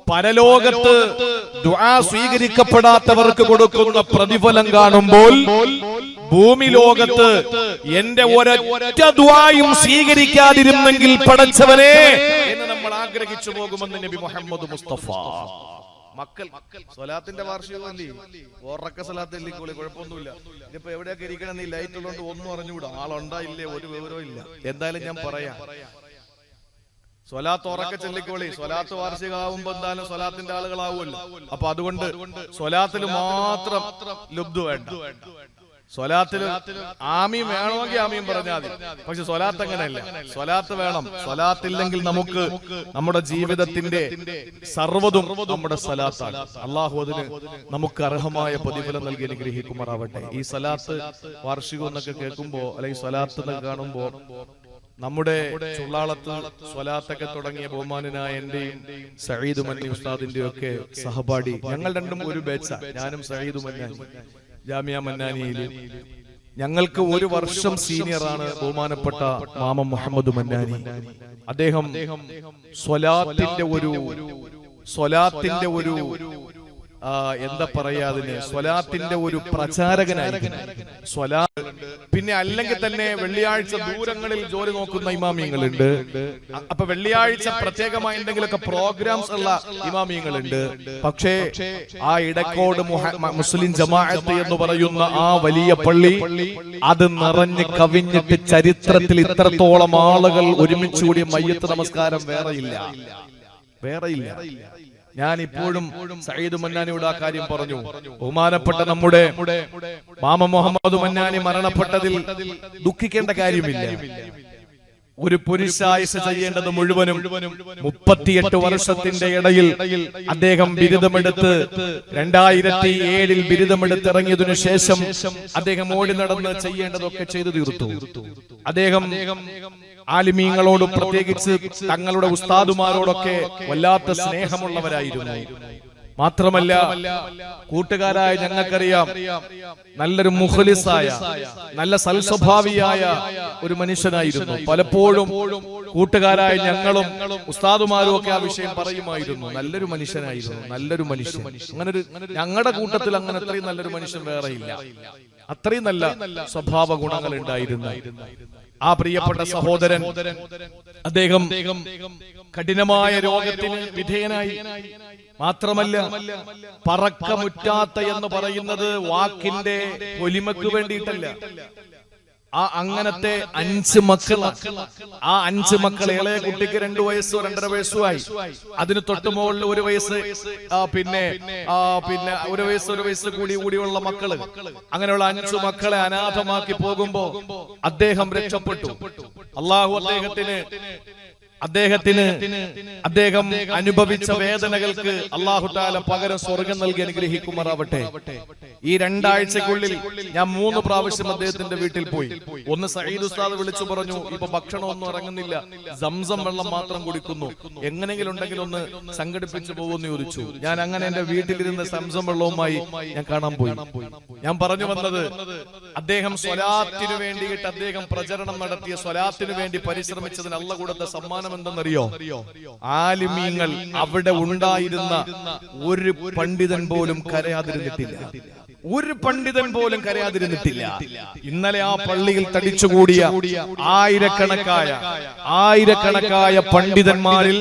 പരലോകത്ത് ദുആ സ്വീകരിക്കപ്പെടാത്തവർക്ക് കൊടുക്കുന്ന പ്രതിഫലം കാണുമ്പോൾ ഭൂമി ലോകത്ത് എന്റെ ഒരൊറ്റ ദുആയും സ്വീകരിക്കാതിരുന്നെങ്കിൽ പടച്ചവനെ എന്ന് നമ്മൾ ആഗ്രഹിച്ചു പോകുമെന്ന് നബി മുഹമ്മദ് മുസ്തഫ. മക്കൾ സ്വലാത്തിന്റെ വാർഷികമല്ലേ, ഓറക്ക സ്വലാത്തല്ലേ, കുഴപ്പമൊന്നുമില്ല. ഇതിപ്പോ എവിടെയൊക്കെ ഇരിക്കണം, നീ ലൈറ്റ് ഉള്ളതുകൊണ്ട് ഒന്നും അറിഞ്ഞുകൂടാ, ആളുണ്ടായില്ലേ ഒരു വിവരവും ഇല്ല. എന്തായാലും ഞാൻ പറയാം, സ്വലാത്ത് ഉറക്ക ചെല്ലിക്കോളി. സ്വലാത്ത് വാർഷികമാവുമ്പോ എന്തായാലും സ്വലാത്തിന്റെ ആളുകളാവുമല്ലോ. അപ്പൊ അതുകൊണ്ട് സ്വലാത്തിൽ മാത്രം ലുബ്ധു വേണ്ട. സ്വലാത്തിൽ ആമീൻ വേണമെങ്കിൽ ആമീൻ പറഞ്ഞാൽ മതി, പക്ഷെ സ്വലാത്ത് അങ്ങനെയല്ല. സ്വലാത്ത് വേണം. സ്വലാത്തില്ലെങ്കിൽ നമുക്ക് നമ്മുടെ ജീവിതത്തിന്റെ സർവ്വതും നമ്മുടെ സ്വലാത്താണ്. അള്ളാഹു അതിന് നമുക്ക് അർഹമായ പ്രതിഫലം നൽകി അനുഗ്രഹിക്കുമാറാവട്ടെ. ഈ സ്വലാത്ത് വാർഷികം എന്നൊക്കെ കേൾക്കുമ്പോ അല്ലെങ്കിൽ സ്വലാത്ത് എന്നൊക്കെ കാണുമ്പോ നമ്മുടെ ചുള്ളാളത്ത് സ്വലാത്തൊക്കെ തുടങ്ങിയ ബഹുമാനായ എന്റെയും സഈദ് മന്നി ഉസ്താദിന്റെ ഒക്കെ സഹപാഠി, ഞങ്ങൾ രണ്ടും ഒരു ബാച്ച. ഞാനും സഈദ് മന്നാനി ജാമിയ മന്നാനിയിൽ. ഞങ്ങൾക്ക് ഒരു വർഷം സീനിയറാണ് ബഹുമാനപ്പെട്ട മാമ മുഹമ്മദ് മന്നാനി. അദ്ദേഹം സ്വലാത്തിന്റെ ഒരു എന്താ പറയാ, അതിന് സ്വലാത്തിന്റെ ഒരു പ്രചാരകനായിരിക്കും. പിന്നെ അല്ലെങ്കിൽ തന്നെ വെള്ളിയാഴ്ച ദൂരങ്ങളിൽ ജോലി നോക്കുന്ന ഇമാമിയങ്ങളുണ്ട്. അപ്പൊ വെള്ളിയാഴ്ച പ്രത്യേകമായി എന്തെങ്കിലുമൊക്കെ പ്രോഗ്രാംസ് ഉള്ള ഇമാമിയങ്ങളുണ്ട്. പക്ഷേ ആ ഇടക്കോട് മുസ്ലിം ജമാഅത്ത് എന്ന് പറയുന്ന ആ വലിയ പള്ളി അത് നിറഞ്ഞ് കവിഞ്ഞിട്ട് ചരിത്രത്തിൽ ഇത്രത്തോളം ആളുകൾ ഒരുമിച്ച് കൂടിയ മയ്യത്ത് നമസ്കാരം വേറെയില്ല. ഞാൻ ഇപ്പോഴും സഈദ് മന്നാനിയോട് ആ കാര്യം പറഞ്ഞു. ബഹുമാനപ്പെട്ട നമ്മുടെ മാമ മുഹമ്മദ് മന്നാനി മരണപ്പെട്ടതിൽ ദുഃഖിക്കേണ്ട കാര്യമില്ല. ഒരു പുരുഷായുസ ചെയ്യേണ്ടത് മുഴുവനും 38 വർഷത്തിന്റെ ഇടയിൽ അദ്ദേഹം ബിരുദമെടുത്ത് 2007 ബിരുദമെടുത്ത് ഇറങ്ങിയതിനു ശേഷം അദ്ദേഹം ഓടി നടന്ന് ചെയ്യേണ്ടതൊക്കെ ചെയ്തു തീർത്തു. അദ്ദേഹം ആലിമീങ്ങളോട്, പ്രത്യേകിച്ച് തങ്ങളുടെ ഉസ്താദുമാരോടൊക്കെ വല്ലാത്ത സ്നേഹമുള്ളവരായിരുന്നു. മാത്രമല്ല കൂട്ടുകാരായ ഞങ്ങൾക്കറിയാം, നല്ലൊരു മുഖ്ലിസായ, നല്ല സൽസ്വഭാവിയായ ഒരു മനുഷ്യനായിരുന്നു. പലപ്പോഴും കൂട്ടുകാരായ ഞങ്ങളും ഉസ്താദുമാരും ഒക്കെ ആ വിഷയം പറയുമായിരുന്നു. നല്ലൊരു മനുഷ്യനായിരുന്നു, നല്ലൊരു മനുഷ്യൻ. അങ്ങനെ ഒരു ഞങ്ങളുടെ കൂട്ടത്തിൽ അങ്ങനെ അത്രയും നല്ലൊരു മനുഷ്യൻ വേറെയില്ല. അത്രയും നല്ല സ്വഭാവ ഗുണങ്ങൾ ഉണ്ടായിരുന്നു ആ പ്രിയപ്പെട്ട സഹോദരൻ. അദ്ദേഹം കഠിനമായ രോഗത്തിന് വിധേയനായി. മാത്രമല്ല പറക്കമുറ്റാത്ത എന്ന് പറയുന്നത് വാക്കിന്റെ പൊലിമക്ക് വേണ്ടിയിട്ടല്ല. ആ അങ്ങനത്തെ 5 മക്കൾ, ആ 5 മക്കൾ, ഇളയ കുട്ടിക്ക് 2 വയസ്സോ 2.5 വയസ്സോ ആയി. അതിന് തൊട്ട് മുകളിൽ 1 വയസ്സ്, പിന്നെ 1 വയസ്സ് കൂടിയുള്ള മക്കള്. അങ്ങനെയുള്ള 5 മക്കളെ അനാഥമാക്കി പോകുമ്പോ അദ്ദേഹം രക്ഷപ്പെട്ടു. അള്ളാഹു അദ്ദേഹം അനുഭവിച്ച വേദനകൾക്ക് അല്ലാഹു തആല പകരം സ്വർഗ്ഗം നൽകി അനുഗ്രഹിക്കുമാറാവട്ടെ. ഈ 2 ആഴ്ചക്കുള്ളിൽ ഞാൻ 3 പ്രാവശ്യം അദ്ദേഹത്തിന്റെ വീട്ടിൽ പോയി. ഒന്ന് സഈദ് ഉസ്താദ് വിളിച്ചു പറഞ്ഞു, ഇപ്പൊ ഭക്ഷണമൊന്നും ഇറങ്ങുന്നില്ല, സംസം വെള്ളം മാത്രം കുടിക്കുന്നു, എങ്ങനെയെങ്കിലും ഉണ്ടെങ്കിൽ ഒന്ന് സംഘടിപ്പിച്ചു പോകുമെന്ന് ചോദിച്ചു. ഞാൻ അങ്ങനെ എന്റെ വീട്ടിലിരുന്ന് സംസം വെള്ളവുമായി ഞാൻ കാണാൻ പോയി. ഞാൻ പറഞ്ഞു വന്നത്, അദ്ദേഹം സ്വലാത്തിന് വേണ്ടിയിട്ട് അദ്ദേഹം പ്രചരണം നടത്തിയ, സ്വലാത്തിന് വേണ്ടി പരിശ്രമിച്ചതിന് അല്ലാഹു കൊടുത്ത സമ്മാനം എന്തെന്നറിയോ? ആലിമീങ്ങൾ അവിടെ ഉണ്ടായിരുന്ന ഒരു പണ്ഡിതൻ പോലും കരയാതിരുന്നിട്ടില്ല. ഒരു പണ്ഡിതൻ പോലും കരയാതിരുന്നിട്ടില്ല. ഇന്നലെ ആ പള്ളിയിൽ തടിച്ചുകൂടിയ ആയിരക്കണക്കായ പണ്ഡിതന്മാരിൽ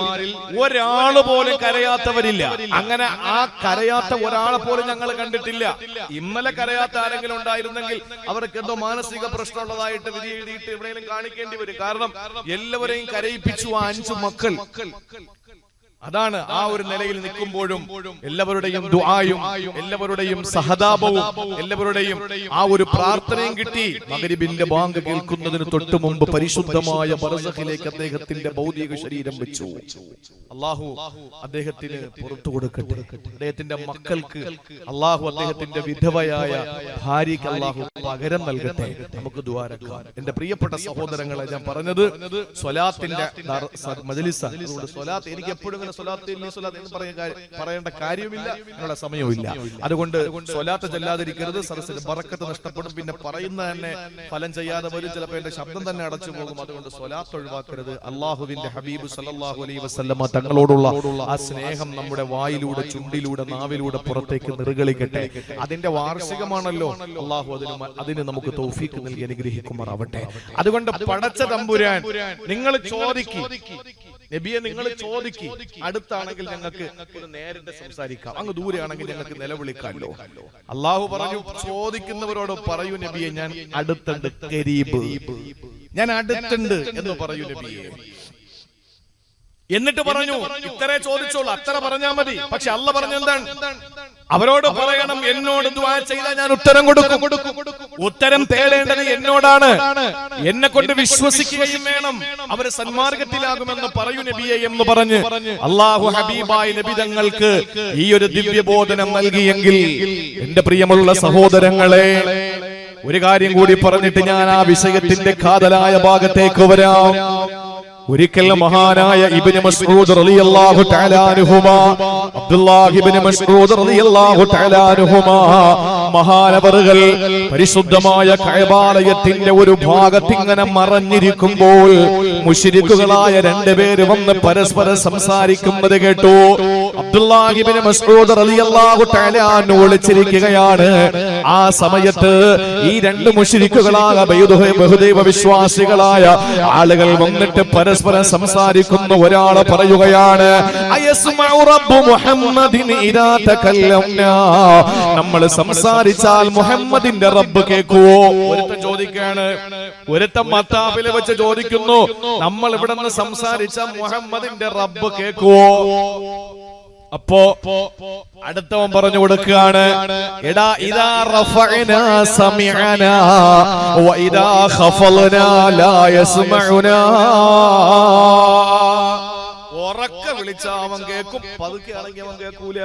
ഒരാള് പോലും കരയാത്തവരില്ല. അങ്ങനെ ആ കരയാത്ത ഒരാളെ പോലും ഞങ്ങൾ കണ്ടിട്ടില്ല. ഇന്നലെ കരയാത്ത ആരെങ്കിലും ഉണ്ടായിരുന്നെങ്കിൽ അവർക്ക് എന്തോ മാനസിക പ്രശ്നമുള്ളതായിട്ട് വിധി എഴുതിയിട്ട് എവിടെയെങ്കിലും കാണിക്കേണ്ടി വരും. കാരണം എല്ലാവരെയും കരയിപ്പിച്ചു ആ 5 മക്കൾ. അതാണ് ആ ഒരു നിലയിൽ നിൽക്കുമ്പോഴും എല്ലാവരുടെയും ദുആയും എല്ലാവരുടെയും സഹതാപവും എല്ലാവരുടെയും ആ ഒരു പ്രാർത്ഥനയും കിട്ടി. മഗ്രിബിന്റെ ബാങ്ക് കേൾക്കുന്നതിന് തൊട്ട് മുമ്പ് പരിശുദ്ധമായ ബർസഖിലേക്ക് അദ്ദേഹത്തിന്റെ ഭൗതിക ശരീരം വെച്ചു. അല്ലാഹു അദ്ദേഹത്തിന് പുറത്തു കൊടുക്കട്ടെ. അദ്ദേഹത്തിന്റെ മക്കൾക്ക് അല്ലാഹു അദ്ദേഹത്തിന്റെ വിധവയായ ഭാര്യയ്ക്ക് അല്ലാഹു പകരം നൽകട്ടെ. നമുക്ക് ദുആരക്കാം. എന്റെ പ്രിയപ്പെട്ട സഹോദരങ്ങളെ, ഞാൻ പറഞ്ഞത് സ്വലാത്തിന്റെ മജ്ലിസാണ്. അതുകൊണ്ട് സ്വലാത്ത് എനിക്ക് എപ്പോഴും ഇങ്ങനെ സ്വലാത്ത് എന്ന് പറയേണ്ട കാര്യമില്ല, അതിനുള്ള സമയമില്ല. അതുകൊണ്ട് സ്വലാത്ത് ചെല്ലാതിരിക്കരുത്, സദസ്സിന് ബറക്കത്ത് നഷ്ടപ്പെടും. പിന്നെ പറയുന്ന തന്നെ ഫലം ചെയ്യാതെ വരും, ചിലപ്പോൾ എന്റെ ശബ്ദം തന്നെ അടച്ചു പോകും. അതുകൊണ്ട് സ്വലാത്ത് ഒഴിവാക്കരുത്. അള്ളാഹുവിന്റെ ഹബീബ് സല്ലല്ലാഹു അലൈഹി വസല്ലമ തങ്ങളോടുള്ള ആ സ്നേഹം നമ്മുടെ വായിലൂടെ, ചുണ്ടിലൂടെ, നാവിലൂടെ പുറത്തേക്ക് നിർഗളിക്കട്ടെ. അതിന്റെ വാർഷികമാണല്ലോ. അള്ളാഹു അതിന് നമുക്ക് തൗഫീഖ് നൽകി അനുഗ്രഹിക്കുമാറാവട്ടെ. അതുകൊണ്ട് പടച്ച തമ്പുരാൻ, നിങ്ങൾ ചോദിക്കും നബിയെ, നിങ്ങൾ ചോദിക്കും. അടുത്താണെങ്കിൽ ഞങ്ങൾക്ക് ഒരു നേരിട്ട് സംസാരിക്കാം, അങ്ങ് ദൂരെയാണെങ്കിൽ ഞങ്ങൾക്ക് നിലവിളിക്കാമല്ലോ. അള്ളാഹു പറഞ്ഞു, ചോദിക്കുന്നവരോട് പറയൂ നബിയെ, ഞാൻ അടുത്തുണ്ട്, ഖരീബ്, ഞാൻ അടുത്തുണ്ട് എന്ന് പറയൂ നബിയെ. എന്നിട്ട് പറഞ്ഞു, ഇത്രേ ചോദിച്ചോളൂ, അത്ര പറഞ്ഞാൽ മതി. പക്ഷെ അള്ളാഹ് പറഞ്ഞു എന്താണ്? അവരോട് പറയണം, എന്നോട് ദുആ ചെയ്താൽ ഞാൻ ഉത്തരം കൊടുക്കും. ഉത്തരം തേടേണ്ടത് എന്നോടാണ്. എന്നെ കൊണ്ട് വിശ്വസിക്കുകയും വേണം. അവര് സന്മാർഗത്തിലാകുമെന്ന് പറയൂ നബിയെ എന്ന് പറഞ്ഞ് അള്ളാഹു ഹബീബായ നബി തങ്ങൾക്ക് ഈ ഒരു ദിവ്യബോധനം നൽകിയെങ്കിൽ, എന്റെ പ്രിയമുള്ള സഹോദരങ്ങളെ, ഒരു കാര്യം കൂടി പറഞ്ഞിട്ട് ഞാൻ ആ വിഷയത്തിന്റെ കാതലായ ഭാഗത്തേക്ക് വരാം. ഒരിക്കൽ മഹാനായ ഇബ്നു മസ്ഊദ് റളിയല്ലാഹു തആല അൻഹുമാ, അബ്ദുല്ലാഹ് ഇബ്നു മസ്ഊദ് റളിയല്ലാഹു തആല അൻഹുമാ മഹാനവറുകൾ പരിശുദ്ധമായ കഅബാലയത്തിന്റെ ഒരു ഭാഗത്ത് ഇങ്ങനെ മറഞ്ഞിരിക്കുമ്പോൾ മുശ്രിക്കുകളായ രണ്ടുപേര് വന്ന് പരസ്പരം സംസാരിക്കുന്നത് കേട്ടു. അബ്ദുല്ലാഹ് ഇബ്നു മസ്ഊദ് റളിയല്ലാഹു തആല അൻഹു വിളിച്ചിരിക്കുകയാണ്. ആ സമയത്ത് ഈ രണ്ട് മുശ്രിക്കുകളായ ബഹുദൈവ വിശ്വാസികളായ ആളുകൾ വന്നിട്ട് പരസ്പരം സംസാരിക്കുന്ന ഒരാളെ പറയുകയാണ്, നമ്മൾ സംസാരിച്ചാൽ മുഹമ്മദിന്റെ റബ്ബ് കേൾക്കുവോ? ഒരുത്തൻ ചോദിക്കാണ്. ഒരുത്തൻ മത്താഫിൽ വെച്ച് ചോദിക്കുന്നു, നമ്മൾ ഇവിടെ നിന്ന് സംസാരിച്ചാൽ മുഹമ്മദിന്റെ റബ്ബ് കേൾക്കുവോ? അപ്പോ അടുത്തവൻ പറഞ്ഞു കൊടുക്കുകയാണ്, എടാ ഇദാ റഫഅനാ സമിഅനാ വ ഇദാ ഖഫൽനാ ലാ യസ്മഉനാ. ഉറക്കെ വിളിച്ചാ അവൻ കേൾക്കും, പതുക്കെ ആണെങ്കിൽ അവൻ കേൾക്കൂല.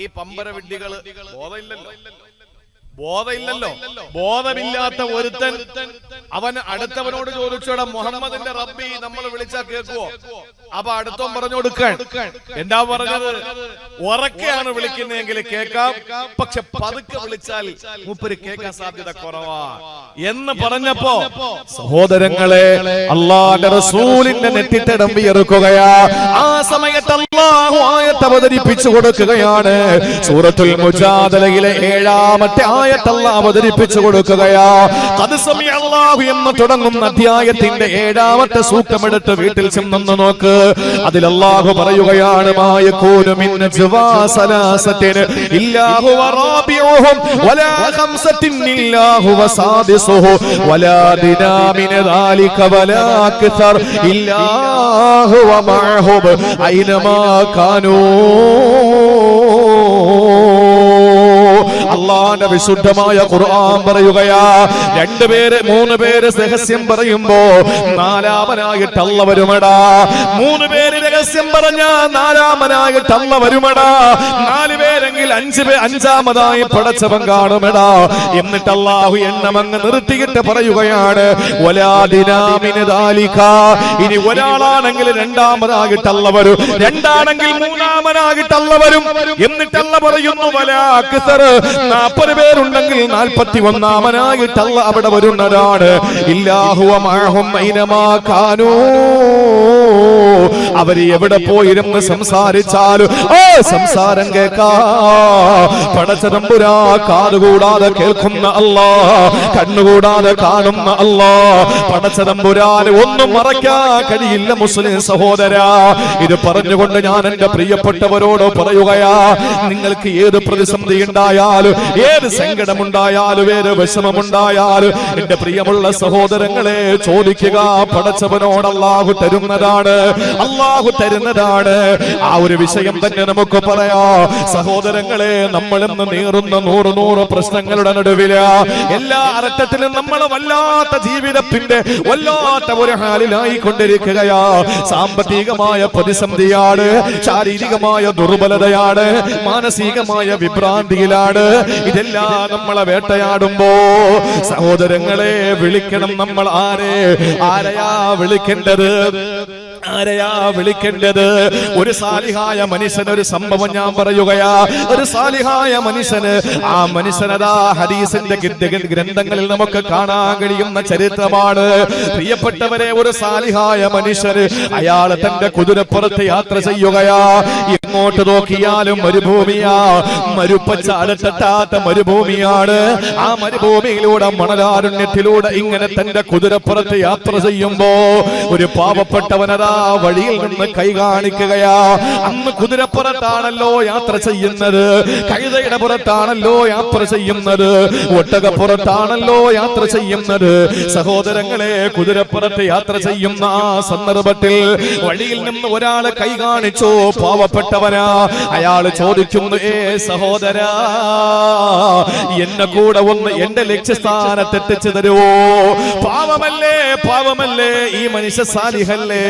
ഈ പമ്പര വിഡ്ഢികള് ബോധമില്ലല്ലോ. ബോധമില്ലാത്ത ഒരുത്തൻ അവൻ അടുത്തവനോട് ചോദിച്ചോടാ, മുഹമ്മദിന്റെ റബ്ബി നമ്മൾ വിളിച്ചാ കേൾക്കുവോ? അപ്പൊ അടുത്തവൻ പറഞ്ഞു കൊടുക്കാൻ. എന്താ പറഞ്ഞത്? ഉറക്കെയാണ് വിളിക്കുന്നതെങ്കിൽ കേൾക്കാം, പക്ഷെ പതുക്കെ വിളിച്ചാൽ മൂപ്പര് കേൾക്കാൻ സാധ്യത കുറവാ എന്ന് പറഞ്ഞപ്പോ, സഹോദരങ്ങളെ, അല്ലാഹുവിന്റെ റസൂലിന്റെ നെറ്റിത്തടം വിയർക്കുകയാ. ആ സമയത്ത് അല്ലാഹു ആയത്ത് അവതരിപ്പിച്ചു കൊടുക്കുകയാണ്. സൂറത്തുൽ മുജാദലയിലെ 7-ാമത്തെ ആയത്ത് അല്ലാഹു അവതരിപ്പിച്ചു കൊടുക്കുകയാ. ഖദ് സമിഅ അല്ലാഹു എന്ന് തുടങ്ങുന്ന അധ്യായത്തിന്റെ 7-ാമത്തെ സൂക്തം എടുത്ത് വീട്ടിൽ ചെന്നൊന്ന് നോക്ക്. അതിൽ അല്ലാഹു പറയുകയാണ്, മാ യകൂനു മിൻ നജ്വാ സലാസത്തിൻ ഇല്ലാ ഹുവ റാബിഉഹും വലാ ഖംസത്തിൻ ഇല്ലാ ഹുവ സാദിസുഹു വലാ ദിനാ മിൻ ദാലിക വലാ അക്തർ ഇല്ലാ ഹുവ മഅഹും ഐനമാ കാനൂ. അല്ലാഹുവിന്റെ വിശുദ്ധമായ ഖുർആൻ പറയുകയാ, 2 പേര് 3 പേര് രഹസ്യം പറയുമ്പോ 4-മനായിട്ട് അല്ലാഹു വരുമടാ. 3 പേര് രഹസ്യം പറഞ്ഞാ 4-മനായിട്ട് അല്ലാഹു വരുമടാ. 4 പേരെങ്കിൽ 5-മതായി പടച്ചവൻ കാണുമടാ. എന്നിട്ട് അല്ലാഹു എണ്ണമങ്ങ് നിർത്തിയിട്ട് പറയുകയാണ്, വലാ ദിനാ മിൻ ദാലിക. ഇനി ഒരാളാണെങ്കിൽ 2-മതായിട്ട് അല്ലാഹു വരും, 2 ആണെങ്കിൽ 3-മനായിട്ട് അല്ലാഹു വരും. എന്നിട്ട് അല്ലാഹു പറയുന്നു, വലാ അക്തർ. 40 പേരുണ്ടെങ്കിൽ 41-മനായിട്ട് അല്ലാഹു അവിടെ വരുന്നതാണ്. ഇല്ലാഹു മഅഹും ഐനമാ കാനൂ. അവര് എവിടെ പോയിരുന്ന് സംസാരിച്ചാലും സംസാരം കേൾക്കാ പടച്ചതമ്പുരാ. കാതുകൂടാതെ കേൾക്കുന്ന അല്ലാഹ്, കണ്ണുകൂടാതെ കാണുന്ന അല്ലാഹ്. പടച്ചതമ്പുരാന് ഒന്നും മറയ്ക്കാൻ കഴിയില്ല മുസ്ലിം സഹോദരാ. ഇത് പറഞ്ഞുകൊണ്ട് ഞാൻ എന്റെ പ്രിയപ്പെട്ടവരോട് പറയുകയാ, നിങ്ങൾക്ക് ഏത് പ്രതിസന്ധി ഉണ്ടായാലും, ഏത് സങ്കടമുണ്ടായാലും, ഏത് വിഷമമുണ്ടായാലും, എന്റെ പ്രിയമുള്ള സഹോദരങ്ങളെ ചോദിക്കുക. പടച്ചവനോട് അല്ലാഹു തരുന്നതാണ്, അല്ലാഹു തരുന്നതാണ്. ആ ഒരു വിഷയം തന്നെ നമുക്ക് പറയാ. സഹോദരങ്ങളെ, നമ്മളിന്ന് നീറുന്ന 100 പ്രശ്നങ്ങളുടെ നടുവില് എല്ലാ അർത്ഥത്തിലും നമ്മൾ വല്ലാത്ത ജീവിതത്തിന്റെ വല്ലാത്ത ഒരു ഹാലിലായിക്കൊണ്ടിരിക്കുകയാ. സാമ്പത്തികമായ പ്രതിസന്ധിയാണ്, ശാരീരികമായ ദുർബലതയാണ്, മാനസികമായ വിഭ്രാന്തിയിലാണ്. ഇതെല്ലാം നമ്മളെ വേട്ടയാടുമ്പോ സഹോദരങ്ങളെ വിളിക്കണം നമ്മൾ. ആരെയാ വിളിക്കേണ്ടത്? ആരെയാ വിളിക്കേണ്ടത്? ഒരു സാലിഹായ മനുഷ്യൻ. ഒരു സംഭവം ഞാൻ പറയുകയാ. ഒരു സാലിഹായ മനുഷ്യന്, ആ മനുഷ്യനതാ ഹദീസിന്റെ ഗ്രന്ഥങ്ങളിൽ നമുക്ക് കാണാൻ കഴിയുന്ന ചരിത്രമാണ്. പ്രിയപ്പെട്ടവരെ, ഒരു സാലിഹായ മനുഷ്യന് അയാൾ തന്റെ കുതിരപ്പുറത്ത് യാത്ര ചെയ്യുകയാ. എങ്ങോട്ട് നോക്കിയാലും മരുഭൂമിയാ, മരുപ്പച്ച അലട്ടട്ടാത്ത മരുഭൂമിയാണ്. ആ മരുഭൂമിയിലൂടെ മണലാരുണ്യത്തിലൂടെ ഇങ്ങനെ തന്റെ കുതിരപ്പുറത്ത് യാത്ര ചെയ്യുമ്പോ ഒരു പാവപ്പെട്ടവനതാ വഴിയിൽ നിന്ന് കൈ കാണിക്കുകയാ. അന്ന് കുതിരപ്പുറത്താണല്ലോ യാത്ര ചെയ്യുന്നത്, കഴുതയുടെ പുറത്താണല്ലോ യാത്ര ചെയ്യുന്നത്, ഒട്ടകപ്പുറത്താണല്ലോ യാത്ര ചെയ്യുന്നത്. സഹോദരങ്ങളെ, കുതിരപ്പുറത്ത് യാത്ര ചെയ്യുന്ന ആ സന്ദർഭത്തിൽ വഴിയിൽ നിന്ന് ഒരാള് കൈ കാണിച്ചോ, പാവപ്പെട്ടവനാ. അയാള് ചോദിക്കുന്നു, സഹോദരാ, എന്നെ കൂടെ ഒന്ന് എന്റെ ലക്ഷ്യസ്ഥാനത്ത് എത്തിച്ചു തരുവോ? പാവമല്ലേ, പാവമല്ലേ, ഈ മനുഷ്യ സാലിഹല്ലേ.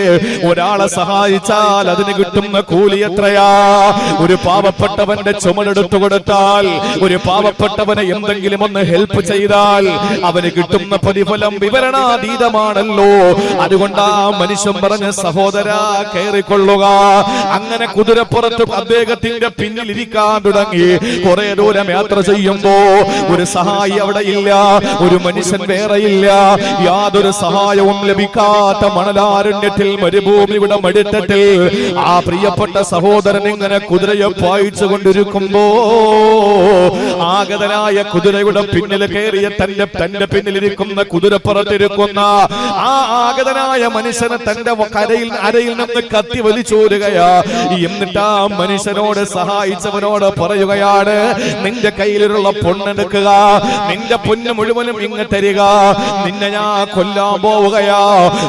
ഒരാളെ സഹായിച്ചാൽ അതിന് കിട്ടുന്ന കൂലി എത്രയാ? ഒരു പാവപ്പെട്ടവന്റെ ചുമടെടുത്തു കൊടുത്താൽ, ഒരു പാവപ്പെട്ടവനെ എന്തെങ്കിലും ഒന്ന് ഹെൽപ്പ് ചെയ്താൽ അവന് കിട്ടുന്ന പ്രതിഫലം വിവരണാതീതമാണല്ലോ. അതുകൊണ്ട് ആ മനുഷ്യൻ പറഞ്ഞ, സഹോദരാ, കയറിക്കൊള്ളുക. അങ്ങനെ കുതിരപ്പുറത്ത് അദ്ദേഹത്തിന്റെ പിന്നിൽ ഇരിക്കാൻ തുടങ്ങി. കുറെ ദൂരം യാത്ര ചെയ്യുമ്പോ ഒരു സഹായി അവിടെ ഇല്ല, ഒരു മനുഷ്യൻ വേറെയില്ല. യാതൊരു സഹായവും ലഭിക്കാത്ത മണലാരണ്യത്തിൽ, മരുഭൂമിയുടെ മടിത്തട്ടിൽ ആ പ്രിയപ്പെട്ട സഹോദരൻ ഇങ്ങനെ കുതിരയെ പായിച്ചു കൊണ്ടിരിക്കുമ്പോ ആഗതനായ കുതിരയുടെ പിന്നിൽ കയറിയ തന്റെ പിന്നിലിരിക്കുന്ന കുതിരപ്പുറത്തിരിക്കുന്ന ആ ആഗതനായ മനുഷ്യനെ തന്റെ അരയിൽ നിന്ന് കത്തി വലിച്ചൂരുകയാ. എന്നിട്ട് ആ മനുഷ്യനോട്, സഹായിച്ചവനോട് പറയുകയാണ്, നിന്റെ കയ്യിലുള്ള പൊണ്ണെടുക്കുക, നിന്റെ പൊന്ന് മുഴുവനും ഇങ്ങ് തരിക, നിന്നെ ഞാൻ കൊല്ലാൻ പോവുകയാ.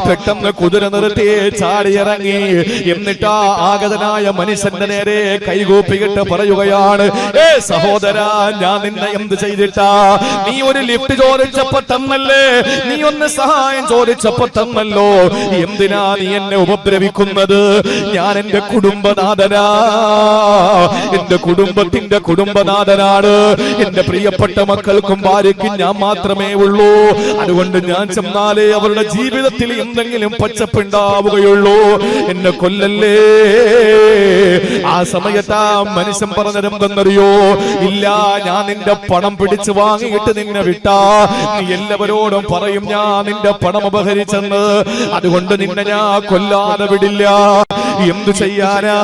പെട്ടെന്ന് കുതിര നിർത്തി ചാടിയിറങ്ങി. എന്നിട്ട് ആ ആഗതനായ മനുഷ്യന്റെ നേരെ കൈകൂപ്പിയിട്ട് പറയുകയാണ്, സഹോദരാ, ഞാൻ നിന്നെ എന്ത് ചെയ്തിട്ടാ? നീ ഒരു ലിഫ്റ്റ് ചോദിച്ചപ്പോ തന്നല്ലേ, നീ ഒന്ന് സഹായം ചോദിച്ചപ്പോ തന്നല്ലോ, എന്തിനാ നീ എന്നെ ഉപദ്രവിക്കുന്നത്? ഞാൻ എന്റെ കുടുംബനാഥനാ, എന്റെ കുടുംബത്തിന്റെ കുടുംബനാഥനാണ്. എന്റെ പ്രിയപ്പെട്ട മക്കൾക്കും ഭാര്യയ്ക്കും ഞാൻ മാത്രമേ ഉള്ളൂ. അതുകൊണ്ട് ഞാൻ ചെന്നാലേ അവരുടെ ജീവിതത്തിൽ എന്തെങ്കിലും പച്ചപ്പുണ്ടാവുകയുള്ളൂ. എന്നെ കൊല്ലല്ലേ. ആ സമയത്ത് ആ മനുഷ്യൻ പറഞ്ഞതെന്തെന്നറിയോ? ഇല്ല, ഞാൻ നിന്റെ പണം പിടിച്ചു വാങ്ങിയിട്ട് നിന്നെ വിട്ടാ നീ എല്ലാവരോടും പറയും ഞാൻ നിന്റെ പണം അപഹരിച്ചെന്ന്. അതുകൊണ്ട് നിന്നെ ഞാൻ കൊല്ലാതെ വിടില്ല. എന്തു ചെയ്യാനാ?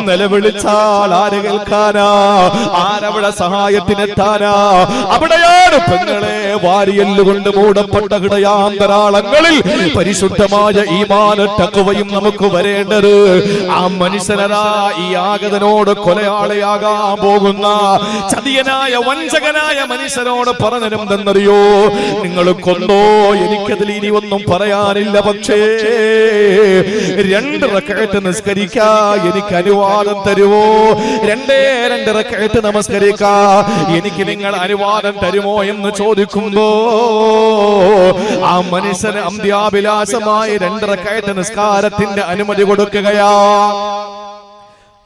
നിലവിളിച്ചാൽ ആര് കേൾക്കാനാ? ആരവിടെ സഹായത്തിനെത്താനാ? അവിടെയാണ് പെങ്ങളെ വാരിയെല്ലുകൊണ്ട് മൂടപ്പെട്ട ഹൃദയാന്തരാളങ്ങളിൽ പരിശുദ്ധമായ ഈമാനും തഖ്വയും നമുക്ക് വരേണ്ടത്. ആ മനുഷ്യനതാ ഈ ആഗതനോട് കൊലയാളിയാകാൻ പോകുന്ന ചതിയനായ വഞ്ചകനായ മനുഷ്യനോട് പറഞ്ഞതെന്തെന്നറിയോ? നിങ്ങൾ കൊന്നോ, എനിക്കതിൽ ഇനി ഒന്നും പറയാനില്ല. പക്ഷേ 2 റക്അത്ത് നിസ്കരിക്കാ എനിക്ക് അനുവാദം തരുമോ? 2 റക്അത്ത് നമസ്കരിക്കാ എനിക്ക് നിങ്ങൾ അനുവാദം തരുമോ എന്ന് ചോദിക്കുമ്പോ ആ മനുഷ്യന് അന്ത്യാഭിലാഷമായി 2 റക്അത്ത് നിസ്കാരത്തിന്റെ അനുമതി കൊടുക്കുകയാ.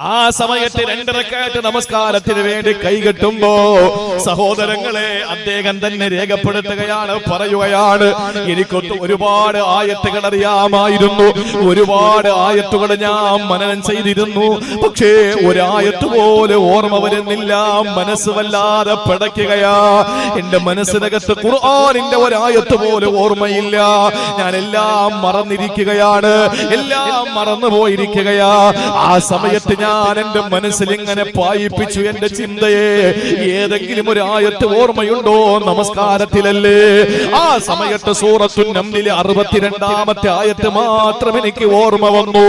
ആ സമയത്ത് 2 റക്അത്ത് നമസ്കാരത്തിന് വേണ്ടി കൈകെട്ടുമ്പോ സഹോദരങ്ങളെ അദ്ദേഹം തന്നെ രേഖപ്പെടുത്തുകയാണ്, പറയുകയാണ്, എനിക്കൊത്ത് ഒരുപാട് ആയത്തുകൾ അറിയാമായിരുന്നു, ഒരുപാട് ആയത്തുകൾ ഞാൻ മനനം ചെയ്തിരുന്നു. പക്ഷേ ഒരായത്ത് പോലെ ഓർമ്മ വരുന്നില്ല. മനസ്സ് വല്ലാതെ പിടയ്ക്കുകയാ. എന്റെ മനസ്സിനകത്ത് ഖുർആനിന്റെ ഒരായത്ത് പോലെ ഓർമ്മയില്ല. ഞാൻ എല്ലാം മറന്നിരിക്കുകയാണ്, എല്ലാം മറന്നുപോയിരിക്കുകയാ. ആ സമയത്ത് ഞാൻ എന്റെ മനസ്സിൽ ഇങ്ങനെ പായിപ്പിച്ചു എന്റെ ചിന്തയെ, ഏതെങ്കിലും ഒരു ആയത്ത് ഓർമ്മയുണ്ടോ? നമസ്കാരത്തിലല്ലേ? ആ സമയത്ത് സൂറത്തുൻ നംലിലെ 62ാമത്തെ ആയത്ത് മാത്രം എനിക്ക് ഓർമ്മ വന്നു.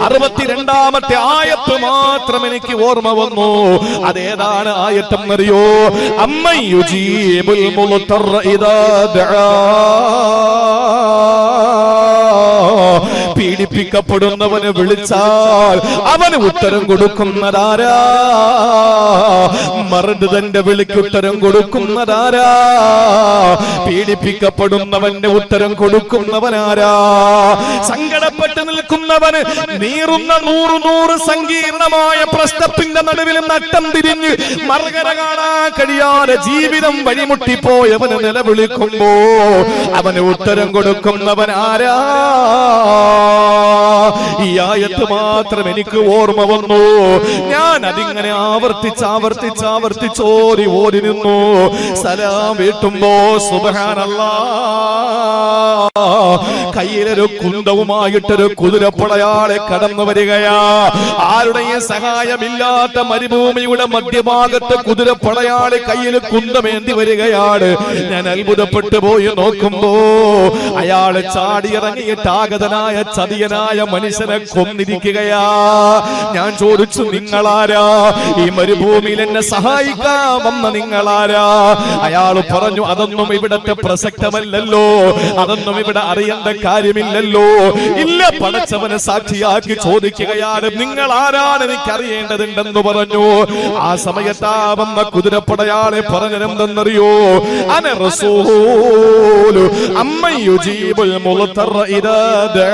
62ാമത്തെ ആയത്ത് മാത്രം എനിക്ക് ഓർമ്മ വന്നു. അതേതാണ് ആയത്തെന്നറിയോ? അമ്മൻ യുജീബുൽ മുൽതറ ഇദാ ദആ. പീഡിപ്പിക്കപ്പെടുന്നവന് വിളിച്ചാൽ അവന് ഉത്തരം കൊടുക്കുന്നതാരാ? മർദ്ദന്റെ വിളിക്ക് ഉത്തരം കൊടുക്കുന്നതാരാ? പീഡിപ്പിക്കപ്പെടുന്നവന്റെ ഉത്തരം കൊടുക്കുന്നവനാരാ? സങ്കടപ്പെട്ട് നിൽക്കുന്നവന് നീറുന്ന 100 സങ്കീർണമായ പ്രശ്നത്തിന്റെ നടുവിൽ നട്ടം തിരിഞ്ഞ് മറുകര കാണാൻ കഴിയാതെ ജീവിതം വഴിമുട്ടിപ്പോയവന് നിലവിളിക്കുമ്പോ അവന് ഉത്തരം കൊടുക്കുന്നവൻ ആരാ? ഈ ആയത്ത് മാത്രം എനിക്ക് ഓർമ്മ വന്നു. ഞാൻ അതിങ്ങനെ ആവർത്തിച്ചോരി ഓടി നിന്നു. സലാം വീട്ടുമ്പോ സുബ്ഹാനല്ലാഹ് കയ്യിലൊരു കുന്തവുമായിട്ടൊരു കുതിരപ്പടയാളെ കടന്നു വരികയാ. ആരുടെയും സഹായമില്ലാത്ത മരുഭൂമിയുടെ മധ്യഭാഗത്ത് കുതിരപ്പടയാളെ കയ്യിൽ കുന്തമേന്തി വരികയാണ്. ഞാൻ അത്ഭുതപ്പെട്ടു പോയി നോക്കുമ്പോ അയാള് ചാടിയിറങ്ങിയിട്ട് ആഗതനായ ചതിയനായ മനുഷ്യനെ കൊന്നിരിക്കുകയാ. ഞാൻ ചോദിച്ചു, നിങ്ങളാരാ? ഈ മരുഭൂമിയിൽ എന്നെ സഹായിക്കാൻ വന്ന നിങ്ങളാരാ? അയാള് പറഞ്ഞു, അതൊന്നും ഇവിടത്തെ പ്രസക്തമല്ലല്ലോ, അതൊന്നും ഇവിടെ അറിയേണ്ട കാര്യമില്ലല്ലോ. ഇല്ല, പടച്ചവനെ സാക്ഷിയാക്കി ചോദിക്കുകയാണ്, നിങ്ങൾ ആരാണ് എനിക്ക് അറിയേണ്ടതുണ്ടെന്ന് പറഞ്ഞു. ആ സമയത്താ വന്ന കുതിരപ്പടയാളെ പറഞ്ഞതെന്തെന്നറിയോ? അന റസൂലു അമ്മ യുജീബുൽ മുൽതറ ഇദാ ദഅ.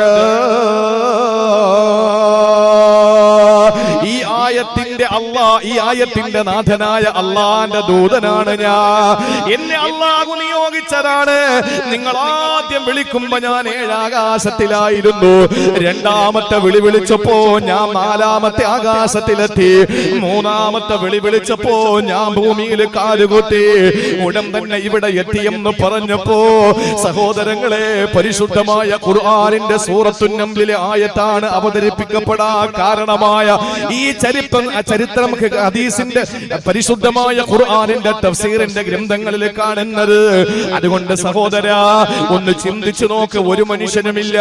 ഈ ആയത്തിന്റെ നാഥനായ അള്ളാന്റെ ദൂതനാണ് ഞാൻ. എന്നെ അള്ളാഹു നിയോഗിച്ചതാണ്. നിങ്ങൾ ആദ്യം വിളിക്കുമ്പോ ഞാൻ 7 ആകാശത്തിലായിരുന്നു. രണ്ടാമത്തെ വിളി വിളിച്ചപ്പോ ഞാൻ 4-ാമത്തെ ആകാശത്തിലെത്തി. 3-ാമത്തെ വിളി വിളിച്ചപ്പോ ഞാൻ ഭൂമിയിൽ കാലുകുത്തി. ഉടൻ തന്നെ ഇവിടെ എത്തിയെന്ന് പറഞ്ഞപ്പോ സഹോദരങ്ങളെ, പരിശുദ്ധമായ ഖുർആനിന്റെ സൂറത്തുൻ നംലിലെ ആയത്താണ് അവതരിപ്പിക്കപ്പെടാൻ കാരണമായ ഈ ചരിത്രം ഹദീസിന്റെ പരിശുദ്ധമായ ഖുർആനിന്റെ തഫ്സീറിന്റെ ഗ്രന്ഥങ്ങളിൽ കാണുന്നത്. അതുകൊണ്ട് സഹോദരാ, ഒന്ന് ചിന്തിച്ചു നോക്ക്. ഒരു മനുഷ്യനുമില്ല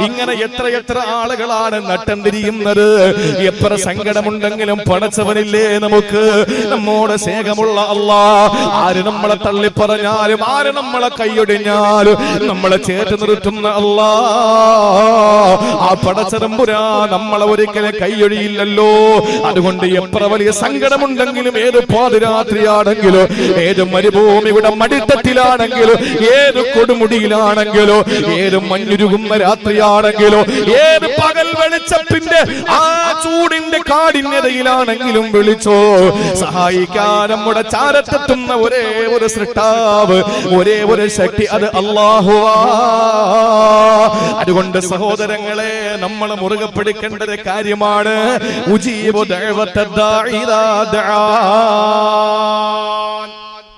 ഇങ്ങനെ എത്ര ആളുകളാണ് നട്ടം തിരിയുന്നത്. എത്ര സങ്കടമുണ്ടെങ്കിലും പടച്ചവനില്ലേ നമുക്ക്? നമ്മോട് സ്നേഹമുള്ള അല്ലാഹ്. ആര് നമ്മളെ തള്ളിപ്പറഞ്ഞാലും, ആര് നമ്മളെ കൈയൊടിഞ്ഞാലും നമ്മളെ ചേർത്ത് നിർത്തുന്ന അല്ലാഹ്, ആ പടച്ചതമ്പുരാ നമ്മളെ ഒരിക്കലും കൈയൊഴിയില്ലല്ലോ. അതുകൊണ്ട് എത്ര വലിയ സങ്കടമുണ്ടെങ്കിലും, ഏത് പാതിരാത്രിയാണെങ്കിലും, ഏത് മരുഭൂമിയുടെ മടിത്തട്ടിലാണെങ്കിലും, ഏത് കൊടുമുടിയിലാണെങ്കിലും, ഏത് മഞ്ഞുരുകുന്ന രാത്രിയാണെങ്കിലും, ഏത് പകൽ വെളിച്ചത്തിന്റെ ആ ചൂടിന്റെ കാഠിന്യതയിലാണെങ്കിലും വിളിച്ചോ. സഹായിക്കാൻ നമ്മുടെ ചാരത്തെത്തുന്ന ഒരേ ഒരു സൃഷ്ടാവ്, ഒരേ ഒരു ശക്തി, അത് അല്ലാഹുവാ. അതുകൊണ്ട് സഹോദരങ്ങളെ, നമ്മൾ മുറുകെ പിടിക്കേണ്ട ഒരു കാര്യമാണ് ഉജീബു ദഅവത ദാഇ ഇദാ ദഅാൻ.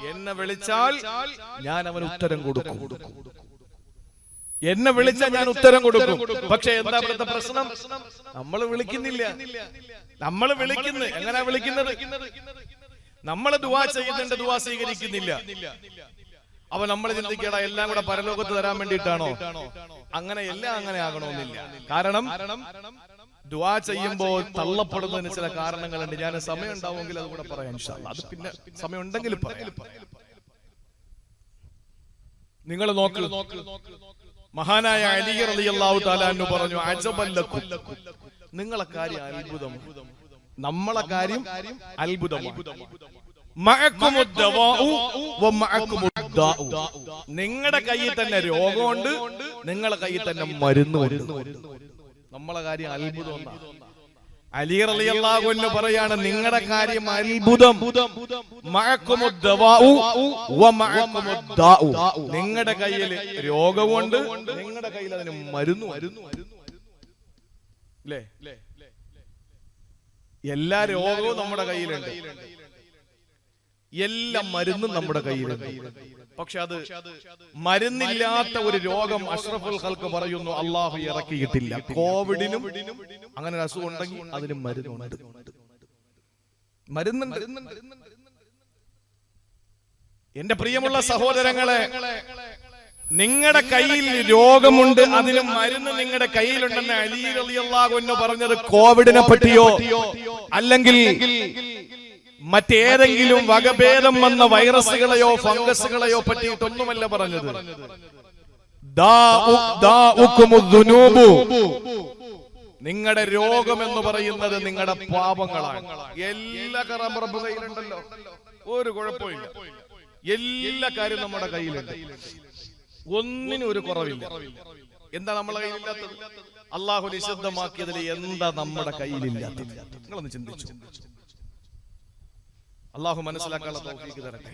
എന്നെ വിളിച്ചാൽ ഞാൻ അവന് ഉത്തരം കൊടുക്കും. എന്നെ വിളിച്ചാൽ ഞാൻ ഉത്തരം കൊടുക്കും. പക്ഷെ എന്താ ഇവിടുത്തെ പ്രശ്നം? നമ്മൾ വിളിക്കുന്നില്ല. നമ്മൾ വിളിക്കുന്നു. എങ്ങനെയാ വിളിക്കുന്നത്? നമ്മൾ ദുആ ചെയ്യുന്നുണ്ട്, ദുആ സ്വീകരിക്കുന്നില്ല. അപ്പൊ നമ്മൾ ചിന്തിക്കടാ, എല്ലാം കൂടെ പരലോകത്ത് തരാൻ വേണ്ടിയിട്ടാണോ? അങ്ങനെ എല്ലാം അങ്ങനെ ആകണമെന്നില്ല. കാരണം ദുആ ചെയ്യുമ്പോൾ തള്ളപ്പെടുന്നതിന് ചില കാരണങ്ങളുണ്ട്. ഞാൻ സമയം ഉണ്ടാവുമെങ്കിൽ അത് കൂടെ പറയാം ഇൻഷാ അല്ലാഹ്. അത് പിന്നെ സമയം ഉണ്ടെങ്കിൽ പറയാം. നിങ്ങൾ നോക്ക്, മഹാനായ അലി റളിയല്ലാഹു തആല അൻഹു പറഞ്ഞു, അജബല്ലക്കും, നിങ്ങളെ കാര്യം അത്ഭുതമാണ്, നമ്മളെ കാര്യം അത്ഭുതമാണ്. നിങ്ങളുടെ കയ്യിൽ തന്നെ രോഗമുണ്ട്, നിങ്ങളുടെ കയ്യിൽ തന്നെ മരുന്നുണ്ട്. നമ്മളെ കാര്യം അത്ഭുതം. അലി റളിയല്ലാഹു അൻഹു പറയാണ്, നിങ്ങളുടെ കാര്യം അത്ഭുതം. നിങ്ങളുടെ കയ്യിൽ രോഗമുണ്ട്, നിങ്ങളുടെ കയ്യിൽ അതിന് മരുന്നു. അല്ലേ? എല്ലാ രോഗവും നമ്മുടെ കയ്യിലുണ്ട്, എല്ലാ മരുന്നും നമ്മുടെ കയ്യിലുണ്ട്. പക്ഷെ അത് മരുന്നില്ലാത്ത ഒരു രോഗം അഷ്റഫുൽ ഖൽഖ് പറയുന്നു അള്ളാഹു ഇറക്കിയിട്ടില്ല. കോവിഡിനും അങ്ങനെ ഒരു അസുഖം ഉണ്ടെങ്കിൽ അതിന് മരുന്നുണ്ട്. എന്റെ പ്രിയമുള്ള സഹോദരങ്ങളെ, നിങ്ങളുടെ കയ്യിൽ രോഗമുണ്ട്, അതിന് മരുന്ന് നിങ്ങളുടെ കയ്യിലുണ്ടെന്ന് അലി റളിയല്ലാഹു അൻഹു പറഞ്ഞത് കോവിഡിനെ പറ്റിയോ അല്ലെങ്കിൽ മറ്റേതെങ്കിലും വകഭേദം വന്ന വൈറസുകളെയോ ഫംഗസുകളെയോ പറ്റിയിട്ടൊന്നുമല്ല പറഞ്ഞത്. നിങ്ങളുടെ രോഗം എന്ന് പറയുന്നത് നിങ്ങളുടെ പാപങ്ങളാണ്. എല്ലാ കറാമ്പറമ്പ് കയ്യിലുണ്ടല്ലോ, ഒരു കുഴപ്പമില്ല. എല്ലാ കാര്യം നമ്മുടെ കയ്യിലുണ്ട്, ഒന്നിനും ഒരു കുറവില്ല. എന്താ നമ്മളെ കയ്യിലില്ലാത്തത്? അള്ളാഹു നിഷിദ്ധമാക്കിയതിൽ എന്താ നമ്മുടെ കയ്യിലില്ലാത്തത്? നിങ്ങളൊന്ന് ചിന്തിച്ചു. അള്ളാഹു മനസ്സിലാക്കാനുള്ള തൗഫീഖ് തരട്ടെ.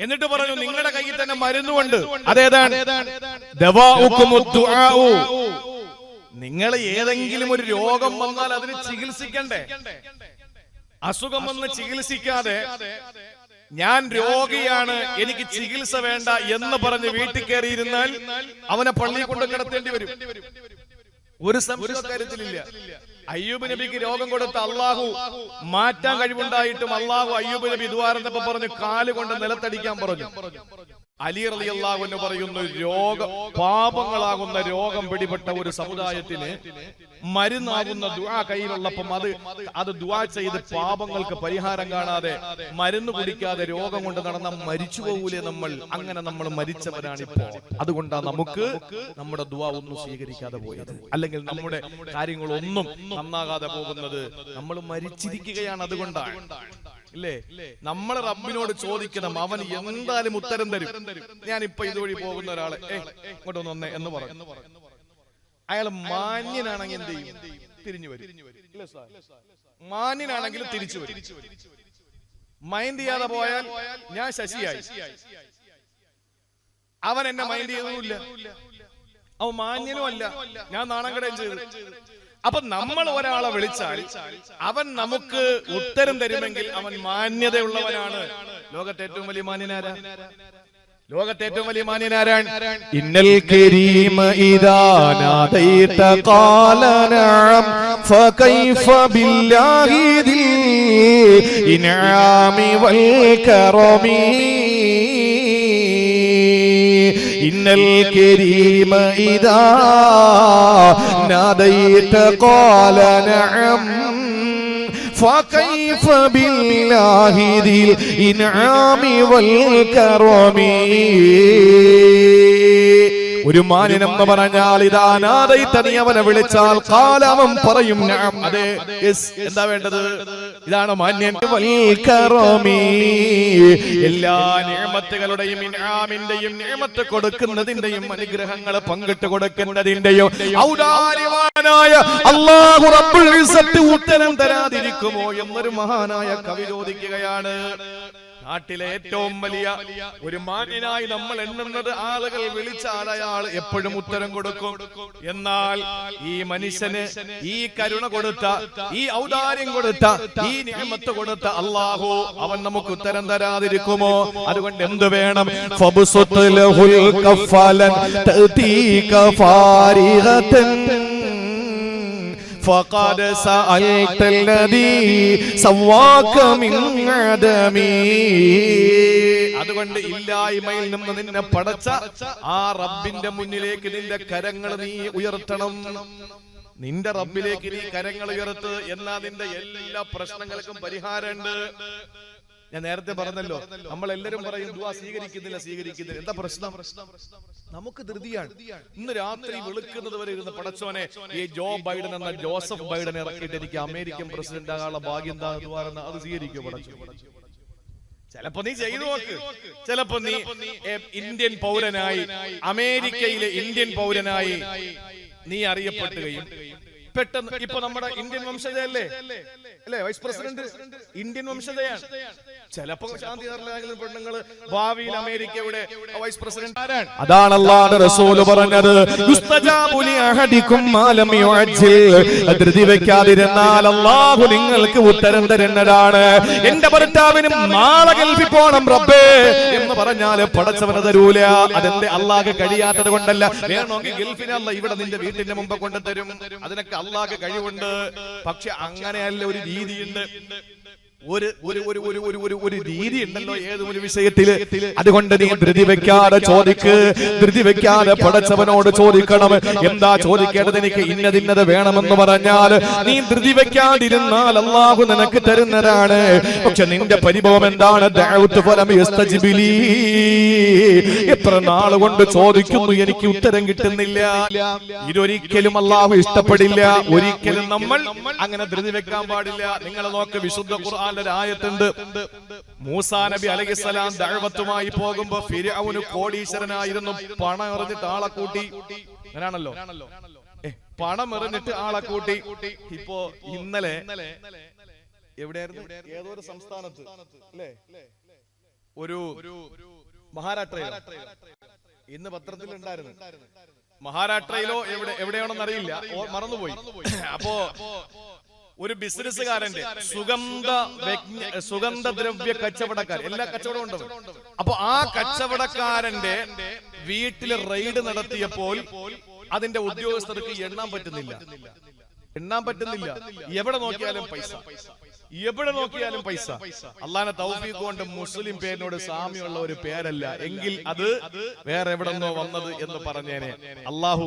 എന്നിട്ട് പറഞ്ഞു നിങ്ങളുടെ കയ്യിൽ തന്നെ മരുന്നുണ്ട്. അതേതാണ്? ദവാഉകുമു ദുആഉ. നിങ്ങൾ ഏതെങ്കിലും ഒരു രോഗം വന്നാൽ അതിന് ചികിത്സിക്കണ്ടേ? അസുഖം വന്ന് ചികിത്സിക്കാതെ ഞാൻ രോഗിയാണ് എനിക്ക് ചികിത്സ വേണ്ട എന്ന് പറഞ്ഞ് വീട്ടിൽ കയറിയിരുന്നാൽ അവനെ പള്ളിയിൽ കൊണ്ട് കിടത്തേണ്ടി വരും. ഒരു സംശയത്തിലില്ല. അയ്യൂബ് നബിക്ക് രോഗം കൊടുത്ത അള്ളാഹു മാറ്റാൻ കഴിവുണ്ടായിട്ടും അള്ളാഹു അയ്യൂബ് നബി ദ്വാരത്തപ്പോ പറഞ്ഞു കാല് കൊണ്ട് നിലത്തടിക്കാൻ പറഞ്ഞു. അലി റളിയല്ലാഹു അൻഹു പറയുന്നു പാപങ്ങളാകുന്ന രോഗം പിടിപെട്ട ഒരു സമുദായത്തിന് മരുന്നാകുന്ന ദുആ കയ്യിലുള്ളപ്പം അത് ദുആ ചെയ്ത് പാപങ്ങൾക്ക് പരിഹാരം കാണാതെ മരുന്ന് കുടിക്കാതെ രോഗം കൊണ്ട് നടന്ന മരിച്ചു പോകൂലേ നമ്മൾ? അങ്ങനെ നമ്മൾ മരിച്ചവരാണിപ്പോ. അതുകൊണ്ടാണ് നമുക്ക് നമ്മുടെ ദുആ ഒന്നും സ്വീകരിക്കാതെ പോയത്, അല്ലെങ്കിൽ നമ്മുടെ കാര്യങ്ങളൊന്നും നന്നാകാതെ പോകുന്നത്. നമ്മൾ മരിച്ചിരിക്കുകയാണ്. അതുകൊണ്ടാണ് ഇല്ലേ നമ്മൾ റബ്ബിനോട് ചോദിക്കണം, അവൻ എന്തായാലും ഉത്തരം തരും. ഞാനിപ്പോ ഇതുവഴി പോകുന്ന ഒരാളെ ഇങ്ങോട്ട് വന്നേ എന്ന് പറഞ്ഞു, അയാൾ മാന്യനാണെങ്കിൽ എന്ത് ചെയ്യും? തിരിഞ്ഞു വരും. മാന്യനാണെങ്കിൽ തിരിച്ചു വരും. മൈൻഡ് ചെയ്യാതെ പോയാൽ ഞാൻ ശശിയായി, അവൻ എന്നെ മൈൻഡ് ചെയ്തൊന്നുമില്ല, അവൻ മാന്യനും അല്ല, ഞാൻ നാണംകെടുകയും ചെയ്തു. അപ്പൊ നമ്മൾ ഒരാളെ വിളിച്ചാൽ അവൻ നമുക്ക് ഉത്തരം തരുമെങ്കിൽ അവൻ മാന്യതയുള്ളവനാണ്. ലോകത്തെ ഏറ്റവും വലിയ മാന്യനാരാ? ലോകത്തെ ഏറ്റവും വലിയ മാന്യനാരാണ്? ഇന്നൽ കരീമ ഇദാ നാദൈത ഖാല നഅം ഫകൈഫ ബില്ലാഹി ദിൽ ഇൻആമി വൽ കറമി. ഇന്നൽ കരീമ ഇദാ നാദൈത ഖാല നഅം فكيف بالله ذي الإنعام والكرم. ഒരു മാന്യനെന്ന് പറഞ്ഞാൽ നീ അവനെ വിളിച്ചാൽ കാലവൻ പറയും നഅം, അതെ, യെസ്. എന്താ വേണ്ടത്? ഇതാണ് മാന്യൻ. വൽകറമി, എല്ലാ നിഅമത്തുകളുടെയും ഇൻആമിന്റെയും നിഅമത്ത് കൊടുക്കുന്നതിന്റെയും അനുഗ്രഹങ്ങൾ പങ്കിട്ട് കൊടുക്കുന്നതിന്റെയും ഔദാര്യവാനായ അല്ലാഹു റബ്ബുൽ ഇസ്സത്ത് ഉത്തരം തരാതിരിക്കുമോ എന്നൊരു മഹാനായ കവി ചോദിക്കുകയാണ്. നാട്ടിലെ ഏറ്റവും വലിയ ഒരു മാന്യനായി നമ്മൾ എണ്ണുന്നത് ആളുകൾ വിളിച്ചാൽ അയാൾ എപ്പോഴും ഉത്തരം കൊടുക്കും. എന്നാൽ ഈ മനുഷ്യന് ഈ കരുണ കൊടുത്ത, ഈ ഔദാര്യം കൊടുത്ത, ഈ നിഅമത്ത് കൊടുത്ത അല്ലാഹു അവൻ നമുക്ക് ഉത്തരം തരാതിരിക്കുമോ? അതുകൊണ്ട് എന്ത് വേണം? ഫബ്സുത് ലഹുൽ കഫലൻ തഅതീക ഫാരിഗതൻ فقد سألت الذي سواك من عدمي. അതുകൊണ്ട് ഇല്ലായ്മയിൽ നിന്ന് നിന്നെ പടച്ച ആ റബ്ബിന്റെ മുന്നിലേക്ക് നിന്റെ കരങ്ങൾ നീ ഉയർത്തണം. നിന്റെ റബ്ബിലേക്ക് നീ കരങ്ങൾ ഉയർത്ത്. എന്നാ നിന്റെ എല്ലാ പ്രശ്നങ്ങൾക്കും പരിഹാരമുണ്ട്. ഞാൻ നേരത്തെ പറഞ്ഞല്ലോ, നമ്മൾ എല്ലാരും പറയും ദുആ സ്വീകരിക്കുന്നില്ല. എന്താ പ്രശ്നം? നമുക്ക് ധൃതിയാണ്. ഇന്ന് രാത്രി വെളുക്കുന്നത് വരെ ഇരുന്ന് പടച്ചോനെ ഈ ജോ ബൈഡൻ എന്ന ജോസഫ് ബൈഡൻ ഇറക്കിയിട്ട് എനിക്ക് അമേരിക്കൻ പ്രസിഡന്റ് ആകാനുള്ള ഭാഗ്യം എന്താ? അത് സ്വീകരിക്കും പടച്ചോ. ചിലപ്പോ നീ ചെയ്തു നോക്ക്. ചിലപ്പോ നീ ഇന്ത്യൻ പൗരനായി, അമേരിക്കയിലെ ഇന്ത്യൻ പൗരനായി നീ അറിയപ്പെടുകയും പെട്ടെന്ന് ഇപ്പൊ നമ്മുടെ ഇന്ത്യൻ വംശജയല്ലേ അല്ലേ വൈസ് പ്രസിഡന്റ്? ഇന്ത്യൻ വംശജയാണ്. ചിലപ്പോ ശാന്തി പെണ്ണുങ്ങള് ഭാവിയിൽ അമേരിക്കയുടെ വൈസ് പ്രസിഡന്റ് ആരാണ്? അതാണ് അല്ലാഹുവിന്റെ റസൂൽ പറഞ്ഞത്, ധൃതി വെക്കാതിരുന്നാൽ അല്ലാഹു നിങ്ങൾക്ക് ഉത്തരം തരുന്നതാണ്. എന്റെ ഭർത്താവിനും നാളെ ഗൾഫിൽ പോണം റബ്ബേ എന്ന് പറഞ്ഞാൽ പടച്ചവന് തരൂല. അതെന്റെ അല്ലാഹ് കഴിയാത്തത് കൊണ്ടല്ല. വേണമെങ്കിൽ ഗൾഫിനല്ല, ഇവിടെ നിന്റെ വീട്ടിന്റെ മുമ്പ് കൊണ്ടുതരും. അതിനൊക്കെ അല്ലാഹ് കഴിവുണ്ട്. പക്ഷെ അങ്ങനെയല്ല, ഒരു രീതിയുണ്ട്. ഒരു രീതി ഉണ്ടല്ലോ ഏതൊരു വിഷയത്തില്. അതുകൊണ്ട് നീ ധൃതി വെക്കാതെ ചോദിക്ക്. ധൃതി വെക്കാതെ പടച്ചവനോട് ചോദിക്കണം. എന്താ ചോദിക്കേണ്ടത്? എനിക്ക് ഇന്നതിന്നത് വേണമെന്ന് പറഞ്ഞാൽ നീ ധൃതി വെക്കാതിരുന്നാൽ അല്ലാഹു നിനക്ക് തരുന്നതാണ്. പക്ഷെ നിന്റെ പരിഭവം എന്താണ്? ദഅഉതു ഫലം യസ്തജിബ് ലീ. എത്ര നാൾ കൊണ്ട് ചോദിക്കുന്നു, എനിക്ക് ഉത്തരം കിട്ടുന്നില്ല. ഇതൊരിക്കലും അല്ലാഹു ഇഷ്ടപ്പെടില്ല. ഒരിക്കലും നമ്മൾ അങ്ങനെ ധൃതി വെക്കാൻ പാടില്ല. നിങ്ങൾ നോക്ക്, വിശുദ്ധ ഖുർആൻ ആയത്തുണ്ട്. മൂസാ നബി അലൈഹിസ്സലാം ദഅവത്തുമായി പോകുമ്പോ ഫിർഔന് കോടീശ്വരനായിരുന്നു. പണം എറിഞ്ഞിട്ട് ആളെ കൂട്ടി. അങ്ങനാണല്ലോ, പണം എറിഞ്ഞിട്ട് ആളെ കൂട്ടി. ഇപ്പോ ഇന്നലെ എവിടെയായിരുന്നു? ഏതോ ഒരു സംസ്ഥാനത്ത് അല്ലേ, ഒരു മഹാരാഷ്ട്രയിലോ, ഇന്ന് പത്രത്തിലുണ്ടായിരുന്നു, മഹാരാഷ്ട്രയിലോ എവിടെയാണെന്ന് അറിയില്ല, മറന്നുപോയി. അപ്പോ ഒരു ബിസിനസ്സുകാരന്റെ സുഗന്ധദ്രവ്യ കച്ചവടക്കാർ, എല്ലാ കച്ചവടവും ഉണ്ട്. അപ്പൊ ആ കച്ചവടക്കാരന്റെ വീട്ടിൽ റെയ്ഡ് നടത്തിയപ്പോൾ അതിന്റെ ഉദ്യോഗസ്ഥർക്ക് എണ്ണാൻ പറ്റുന്നില്ല. എവിടെ നോക്കിയാലും പൈസ, എവിടെ നോക്കിയാലും പൈസ. അള്ളാഹുവിന്റെ തൗഫീഖ് കൊണ്ട് മുസ്ലിം പേരിനോട് സാമ്യമുള്ള ഒരു പേരല്ല, എങ്കിൽ അത് വേറെ എവിടെ നിന്നോ വന്നത് എന്ന് പറഞ്ഞേനെ. അള്ളാഹു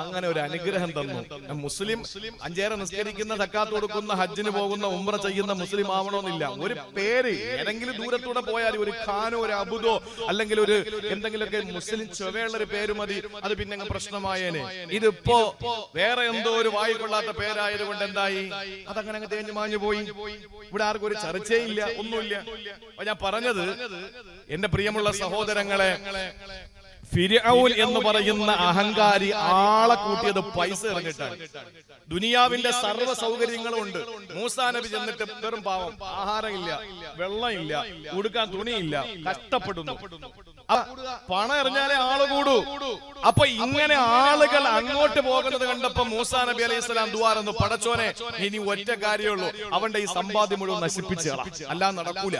അങ്ങനെ ഒരു അനുഗ്രഹം തന്നു. മുസ്ലിം 5 നേരം നിസ്കരിക്കുന്ന, സക്കാത്ത് കൊടുക്കുന്ന, ഹജ്ജിന് പോകുന്ന, ഉംറ ചെയ്യുന്ന മുസ്ലിം ആവണമെന്നില്ല. ഒരു പേര് ഏതെങ്കിലും ദൂരത്തൂടെ പോയാൽ ഒരു ഖാനോ ഒരു അബുദോ അല്ലെങ്കിൽ ഒരു എന്തെങ്കിലുമൊക്കെ മുസ്ലിം ചൊവ്വയുള്ള ഒരു പേര് മതി, അത് പിന്നെ അങ്ങ് പ്രശ്നമായേനെ. ഇതിപ്പോ വേറെ എന്തോ ഒരു വായിക്കൊള്ളാത്ത പേരായത് കൊണ്ട് എന്തായി, അതങ്ങനെ അങ്ങ് തേഞ്ഞു മാഞ്ഞു പോയി. ഇവിടെ ആർക്കും ഒരു ചർച്ചയില്ല, ഒന്നുമില്ല. ഞാൻ പറഞ്ഞത്, എന്റെ പ്രിയമുള്ള സഹോദരങ്ങളെ, ഫിർഔൻ എന്ന് പറയുന്ന അഹങ്കാരി ആളെ കൂട്ടിയത് പൈസ എറിഞ്ഞിട്ടാണ്. ദുനിയാവിന്റെ സർവ്വ സൗകര്യങ്ങളും ഉണ്ട്. മൂസാ നബി ചെന്നിട്ട് വെറും പാവം, ആഹാരമില്ല, വെള്ളമില്ല, ഉടുക്കാൻ തുണിയില്ല, കഷ്ടപ്പെടുന്നു. പണം എറിഞ്ഞാലേ ആള് കൂടൂ. അപ്പൊ ഇങ്ങനെ ആളുകൾ അങ്ങോട്ട് പോകുന്നത് കണ്ടപ്പോ മൂസാ നബി അലൈഹി സ്വലാം ദുആറന്നു, പടച്ചോനെ ഇനി ഒറ്റ കാര്യമുള്ളൂ, അവന്റെ ഈ സമ്പാദ്യം മുഴുവൻ നശിപ്പിച്ചു, അല്ലാതെ നടക്കൂല.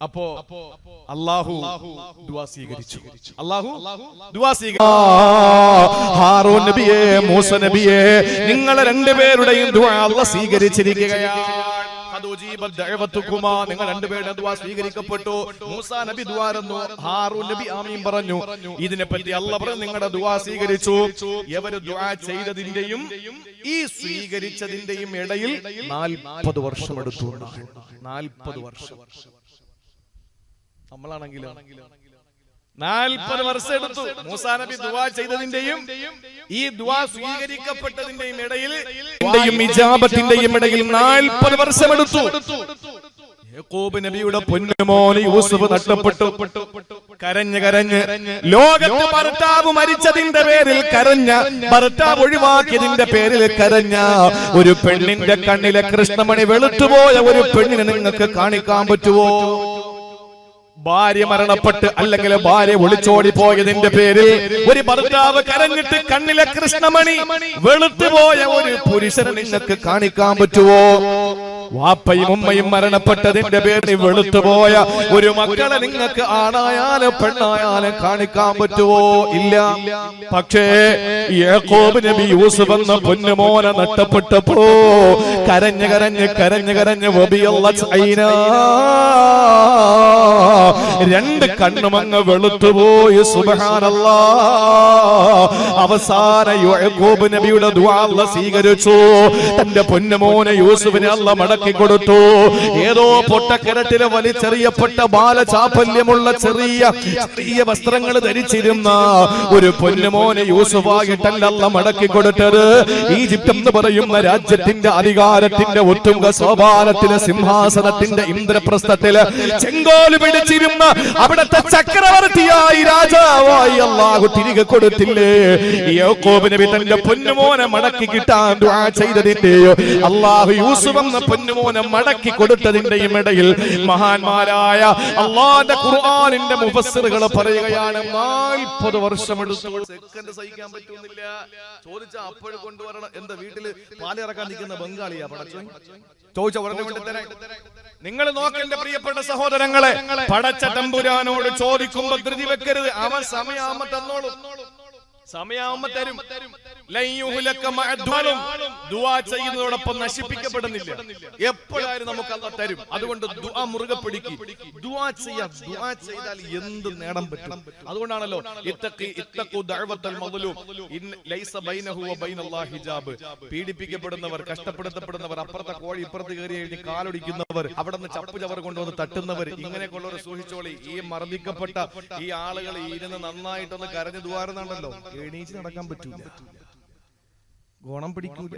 അപ്പോ അല്ലാഹു ദുആ സ്വീകരിച്ചു. ഹാറൂൻ നബിയെ, മൂസ നബിയെ, നിങ്ങളെ രണ്ടുപേരുടെയും ദുആ അല്ലാഹു സ്വീകരിച്ചിരിക്കുകയാണ്. നിങ്ങൾ രണ്ടുപേരുടെ ദുആ സ്വീകരിക്കപ്പെട്ടു. മൂസാ നബി ദുആറന്നു, ഹാറൂൻ നബി ആമീൻ പറഞ്ഞു. ഇതിനെപ്പറ്റി അല്ലാഹു പറഞ്ഞു, നിങ്ങളുടെ ദുആ സ്വീകരിച്ചു. എവര് ദുആ ചെയ്തതിന്റെയും ഈ സ്വീകരിച്ചതിന്റെയും ഇടയിൽ 40 വർഷം എടുത്തു. 40 വർഷം. നമ്മളാണെങ്കിലോ 40 വർഷം എടുത്തു. മൂസാ നബി ദുആ ചെയ്തതിന്റെയും ഈ ദുആ സ്വീകരിക്കപ്പെട്ടതിന്റെയും ഇടയിൽ, ഇജാബത്തിന്റെയും ഇടയിൽ 40 വർഷം എടുത്തു. യാക്കൂബ് നബിയുടെ പൊന്നുമോൻ യൂസുഫ് നഷ്ടപ്പെട്ടു. കരഞ്ഞ് ലോകത്ത് ഭർത്താവ് മരിച്ചതിന്റെ പേരിൽ കരഞ്ഞ, ഭർത്താവ് ഒഴിവാക്കിയതിന്റെ പേരിൽ കരഞ്ഞ ഒരു പെണ്ണിന്റെ കണ്ണിലെ കൃഷ്ണമണി വെളുത്തുപോയ ഒരു പെണ്ണിനെ നിങ്ങൾക്ക് കാണിക്കാൻ പറ്റുമോ? ഭാര്യ മരണപ്പെട്ട് അല്ലെങ്കിൽ ഭാര്യ ഒളിച്ചോടി പോയതിന്റെ പേരിൽ ഒരു ഭർത്താവ് കരഞ്ഞിട്ട് കണ്ണിലെ കൃഷ്ണമണി വെളുത്തുപോയ ഒരു പുരുഷനെ നിങ്ങൾക്ക് കാണിക്കാൻ പറ്റുമോ? വാപ്പയും ഉമ്മയും മരണപ്പെട്ടതിന്റെ പേരിൽ വെളുത്തുപോയ ഒരു മക്കളെ നിങ്ങൾക്ക് ആണായാലും പെണ്ണായാലും കാണിക്കാൻ പറ്റുമോ? ഇല്ല. പക്ഷേ യാക്കൂബ് നബി യൂസുഫ് എന്ന പൊന്നുമോനെ നഷ്ടപ്പെട്ടപ്പോ കരഞ്ഞ് വബിയല്ലത് ഐനാ, 2 കണ്ണുമങ്ങ് വെളുത്തുപോയി. സുബ്ഹാനല്ലാഹ്. അവസാന യാക്കൂബ് നബിയുടെ ദുആ അല്ലാഹു സ്വീകരിച്ചു. തന്റെ പൊന്നുമോനെ യൂസുഫിനെ അല്ലാഹു മടക്കി കൊടുത്തു. ഏതോ പൊട്ടക്കിരട്ടിലെ വലിച്ചെറിയപ്പെട്ട ബാലചാപല്യമുള്ള ചെറിയ വസ്ത്രങ്ങൾ ധരിച്ചിരുന്ന ഒരു പൊന്നുമോനെ യൂസുഫായിട്ടല്ല അല്ലാഹു മടക്കി കൊടുത്തത്. ഈജിപ്ത് എന്ന് പറയുന്ന രാജ്യത്തിന്റെ അധികാരത്തിന്റെ ഉത്തുംഗ സോപാനത്തിലെ സിംഹാസനത്തിന്റെ ഇന്ദ്രപ്രസ്ഥത്തില് ചെങ്കോല് പിടിച്ചിരുന്ന അവിടുത്തെ ചക്രവർത്തിയായി രാജാവായി അല്ലാഹു തിരികെ കൊടുത്തില്ലേ? യാക്കൂബ് നബി തന്റെ പൊന്നുമോനെ മടക്കി കിട്ടാൻ ദുആ ചെയ്തതിന്റെ, അല്ലാഹു യൂസുഫ് എന്ന പൊന്നുമോനെ മടക്കി കൊടുത്തതിന്റെയും ഇടയിൽ മഹാന്മാരായ അല്ലാഹുവിന്റെ ഖുർആനിന്റെ മുഫസ്സിറുകൾ പറയുകയാണ് 40 വർഷം എടുത്തു. സെക്കൻഡ് സഹിക്കാൻ പറ്റുന്നില്ല. ചോദിച്ചാ അപ്പോഴും കൊണ്ടുവരണം. എന്താ വീട്ടില് പാലിറക്കാൻ നിൽക്കുന്ന ബംഗാളിയാ പടച്ചോൻ? ചോദിച്ച ഉടനെ വേണ്ടി തരാം. നിങ്ങൾ നോക്കേണ്ട പ്രിയപ്പെട്ട സഹോദരങ്ങളെ, പടച്ച തമ്പുരാനോട് ചോദിക്കുമ്പോ ധൃതി വെക്കരുത്. അവൻ സമയാവുമ്പോ തന്നോളും, സമയാവുമ്പോ തരും. ദുആ ചെയ്യുന്നതോടൊപ്പം നശിപ്പിക്കപ്പെടുന്നില്ല. എപ്പോഴായാലും നമുക്ക് അല്ലാഹു തരും. അതുകൊണ്ട് ദുആ മുറുകെ പിടിക്ക്. ദുആ ചെയ്യാം. ദുആ ചെയ്താൽ എന്ത് നേടാൻ പറ്റും. അതുകൊണ്ടാണല്ലോ ഇത്തഖു ദഅവത്തൽ മദ്ലൂം ലൈസ ബൈനഹു വ ബൈനല്ലാഹി ഹിജാബ്. പീഡിപ്പിക്കപ്പെടുന്നവർ, കഷ്ടപ്പെടുത്തപ്പെടുന്നവർ, അപ്പുറത്തെ കോഴി ഇപ്പുറത്ത് കയറി കഴിഞ്ഞ് കാലൊടിക്കുന്നവർ, അവിടെ നിന്ന് ചപ്പുചവർ കൊണ്ടുവന്ന് തട്ടുന്നവർ, ഇങ്ങനെയൊക്കെയുള്ളവർ സൂക്ഷിച്ചോളി. ഈ മർദ്ദിക്കപ്പെട്ട ഈ ആളുകൾ ഇരുന്ന് നന്നായിട്ടൊന്ന് കരഞ്ഞു ദുആറുന്നുണ്ടല്ലോ, എണീച്ച് നടക്കാൻ പറ്റൂല, ഗുണം പിടിക്കൂല.